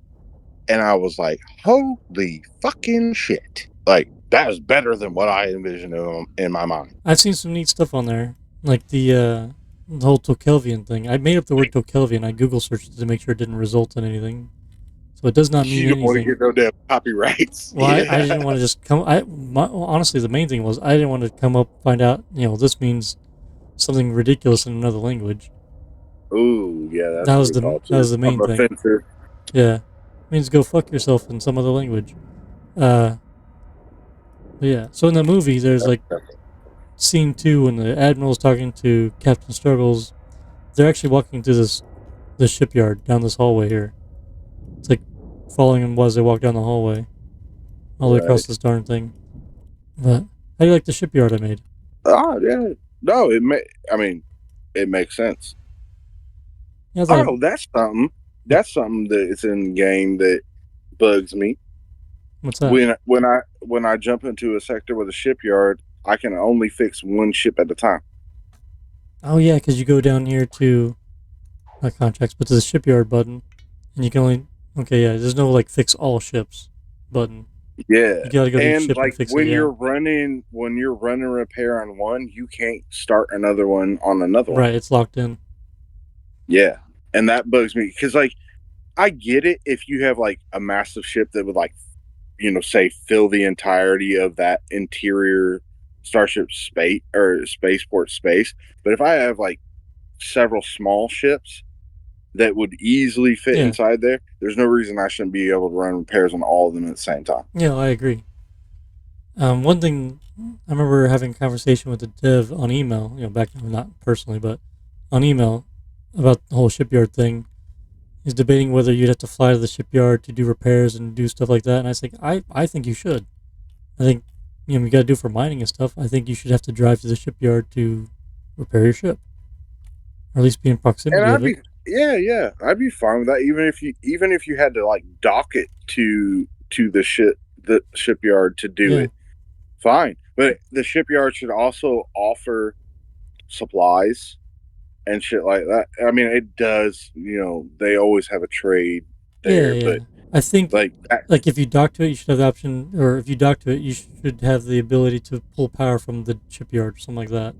and I was like, holy fucking shit. Like, that is better than what I envisioned in my mind. I've seen some neat stuff on there, like the whole Tokelvian thing. I made up the word Tokelvian. I Google searched it to make sure it didn't result in anything. So it does not mean You don't want to anything. get no damn copyrights. Well, I didn't want to just come. Well, honestly, the main thing was I didn't want to come up find out. This means something ridiculous in another language. Ooh, yeah, that's That a was good the call that too. was the main I'm thing. offensive. Yeah, it means go fuck yourself in some other language. But yeah. So in the movie, there's like scene 2 when the admiral's talking to Captain Struggles. They're actually walking through this shipyard down this hallway here. It's like following them as they walk down the hallway, all the way across this darn thing. But how do you like the shipyard I made? Oh yeah, no, it makes sense. Yeah, That's something. That's something that is in the game that bugs me. What's that? When I jump into a sector with a shipyard, I can only fix one ship at a time. Oh yeah, because you go down here to not contracts, but to the shipyard button, and you can only there's no like fix all ships button. Yeah, You gotta go to each and ship and like fix when it. Yeah, you're running repair on one, you can't start another one on another one. right. It's locked in. Yeah, and that bugs me because like I get it if you have like a massive ship that would like, say fill the entirety of that interior starship space or spaceport space. But if I have like several small ships that would easily fit inside there, there's no reason I shouldn't be able to run repairs on all of them at the same time. Yeah, I agree. One thing I remember having a conversation with the dev on email, back not personally, but on email about the whole shipyard thing. He's debating whether you'd have to fly to the shipyard to do repairs and do stuff like that. And I think I think you should. I think you got to do it for mining and stuff. I think you should have to drive to the shipyard to repair your ship, or at least be in proximity of it. I'd be fine with that. Even if you had to like dock it to the shipyard to do it, fine. But the shipyard should also offer supplies and shit like that. I mean, it does. They always have a trade there, but I think like if you dock to it, you should have the option, or if you dock to it, you should have the ability to pull power from the shipyard or something like that.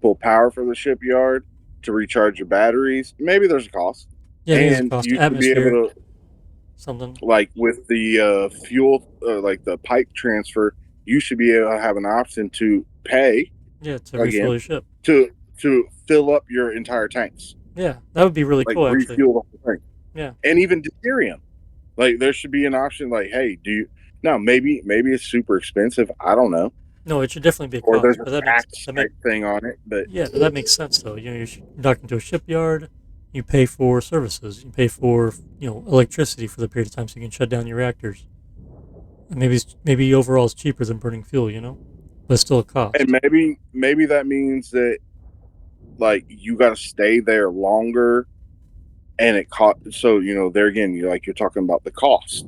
Pull power from the shipyard to recharge your batteries. Maybe there's a cost. Yeah, and there's a cost. You should be able to something like with the fuel, like the pipe transfer. You should be able to have an option to pay. Yeah, to refill your ship. To fill up your entire tanks. Yeah, that would be really cool. Actually, refuel the whole thing. Yeah, and even deuterium. Like there should be an option. Like, hey, do you? Now maybe it's super expensive. I don't know. No, it should definitely be a or cost. There's but a tax thing on it, but yeah, but that makes sense though. You're docking to a shipyard. You pay for services. You pay for electricity for the period of time, so you can shut down your reactors. And maybe overall it's cheaper than burning fuel, but it's still a cost. And maybe that means that like you got to stay there longer and it cost. So there again, you're talking about the cost.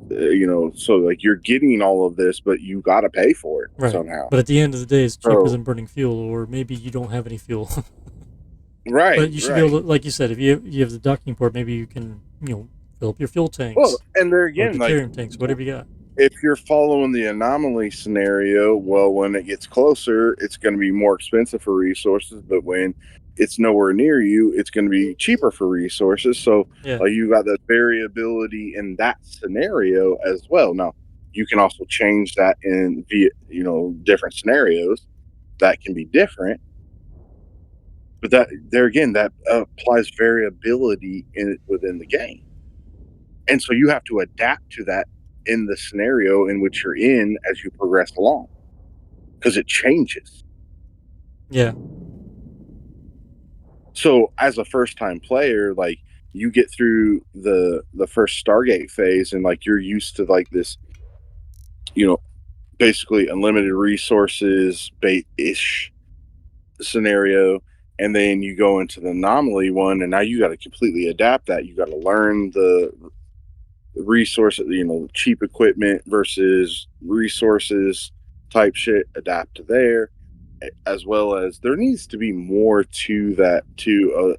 So like you're getting all of this, but you got to pay for it Right. somehow. But at the end of the day, it's cheaper So than burning fuel, or maybe you don't have any fuel. right, But you should be able right. to, like you said, if you have the docking port, maybe you can fill up your fuel Well, tanks and there or again, like deuterium tanks, whatever you got. if you're following the anomaly scenario, well, when it gets closer, it's going to be more expensive for resources, but when it's nowhere near you, it's going to be cheaper for resources. So, Yeah. you got the variability in that scenario as well. Now, you can also change that in via, different scenarios that can be different. But that there again, that applies variability within the game. And so you have to adapt to that in the scenario in which you're in as you progress along because it changes. Yeah. So as a first time player, like you get through the first Stargate phase and like you're used to like this, basically unlimited resources bait ish scenario. And then you go into the anomaly one, and now you got to completely adapt that. You got to learn the resource, cheap equipment versus resources type shit, adapt to there, as well as there needs to be more to that too.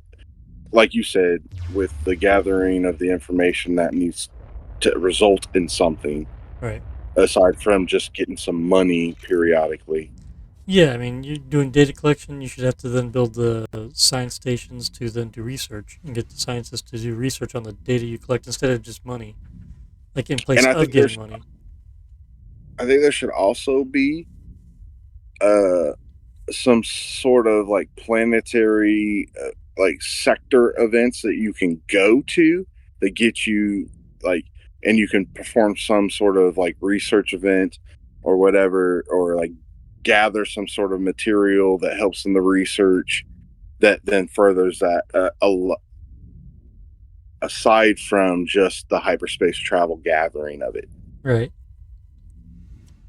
Like you said, with the gathering of the information that needs to result in something Right. aside from just getting some money periodically. Yeah, I mean, you're doing data collection. You should have to then build the science stations to then do research and get the scientists to do research on the data you collect instead of just money, like in place And of getting money. I think there should also be uh some sort of like planetary like sector events that you can go to that get you like, and you can perform some sort of like research event or whatever, or like gather some sort of material that helps in the research that then furthers that aside from just the hyperspace travel gathering of it. Right.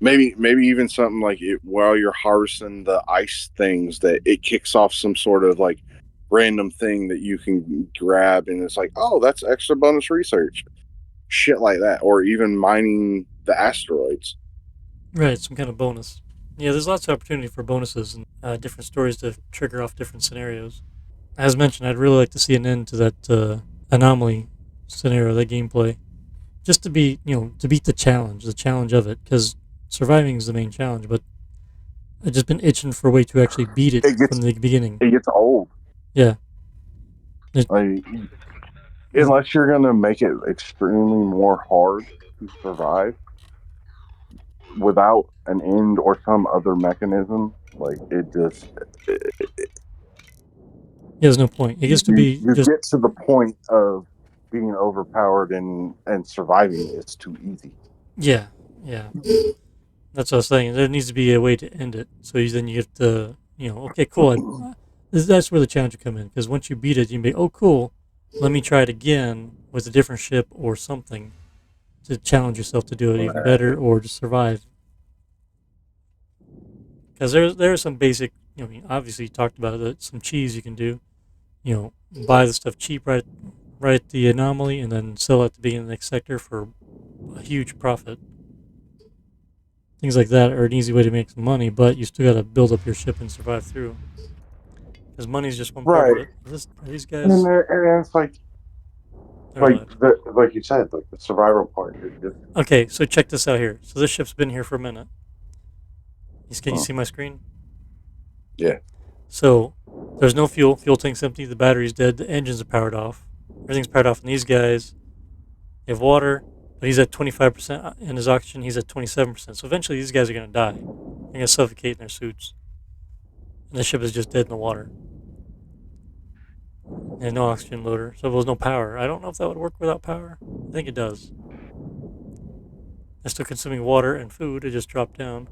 Maybe even something like it while you're harvesting the ice things, that it kicks off some sort of like random thing that you can grab, and it's like, oh, that's extra bonus research, shit like that, or even mining the asteroids. Right. Some kind of bonus. Yeah, there's lots of opportunity for bonuses and different stories to trigger off different scenarios. As mentioned, I'd really like to see an end to that anomaly scenario, that gameplay, just to be, to beat the challenge of it, because surviving is the main challenge. But I've just been itching for a way to actually beat it it from gets the beginning. it gets old. Yeah. It, Like, unless you're gonna make it extremely more hard to survive without an end or some other mechanism, like it just there's no point. It gets to be you just get to the point of being overpowered, and surviving is too easy. yeah, yeah. That's what I was saying. There needs to be a way to end it. So then you get to, okay, cool. That's where the challenge would come in, because once you beat it, you can be, oh, cool. Let me try it again with a different ship or something to challenge yourself to do it even better or to survive. Because there are some basic, obviously you talked about it, some cheese you can do. Buy the stuff cheap right at the anomaly and then sell it at the beginning of the next sector for a huge profit. Things like that are an easy way to make some money, but you still got to build up your ship and survive through. Because money is just one part of Right. it. Are these And, guys? and it's They're alive. like you said, like the survival part. Okay, so check this out here. So this ship's been here for a minute. Can you see my screen? Yeah. So there's no fuel. Fuel tank's empty. The battery's dead. The engines are powered off. Everything's powered off. And these guys, they have water, but he's at 25% in his oxygen. He's at 27%. So eventually these guys are going to die. They're going to suffocate in their suits. And the ship is just dead in the water. And no oxygen loader. So there's no power. I don't know if that would work without power. I think it does. They're still consuming water and food. It just dropped down.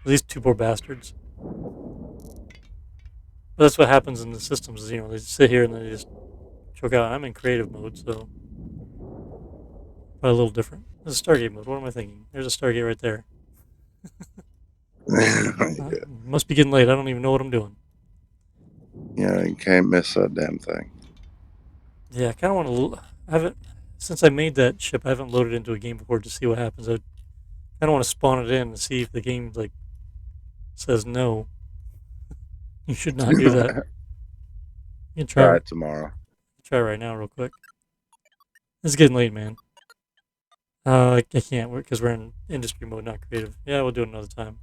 These two poor bastards. But that's what happens in the systems. Is, they just sit here and they just choke out. I'm in creative mode, so probably a little different. This is Stargate mode. What am I thinking? There's a Stargate right there. Yeah. Must be getting late. I don't even know what I'm doing. Yeah, you can't miss that damn thing. Yeah, I kind of want to. I haven't since I made that ship. I haven't loaded into a game before to see what happens. I kind of want to spawn it in and see if the game like says no. You should not do that. You can Try try it tomorrow. try right now, real quick. It's getting late, man. I can't work because we're in industry mode, not creative. Yeah, we'll do it another time.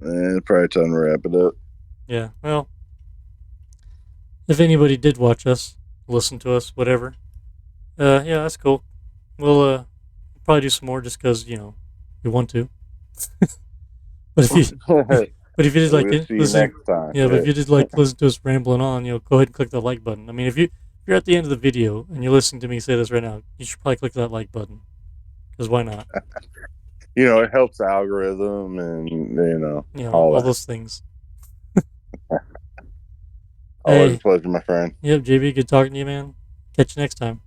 Probably time to wrap it up. Yeah, well, if anybody did watch us, listen to us, whatever, yeah, that's cool. We'll probably do some more just because we want to. But if you but if you did like We'll see you listen, next time. yeah, but if you did like listen to us rambling on, go ahead and click the like button. I mean, if you're at the end of the video and you're listening to me say this right now, you should probably click that like button because why not? It helps the algorithm and all All that. those things. Always a Hey, pleasure, my friend. yep, JB, good talking to you, man. Catch you next time.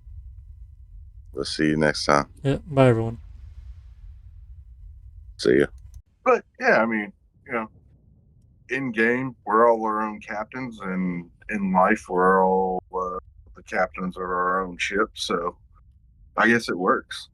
We'll see you next time. Yeah, bye everyone. See you. But yeah, I mean, in game, we're all our own captains, and in life, we're all the captains of our own ship. So I guess it works.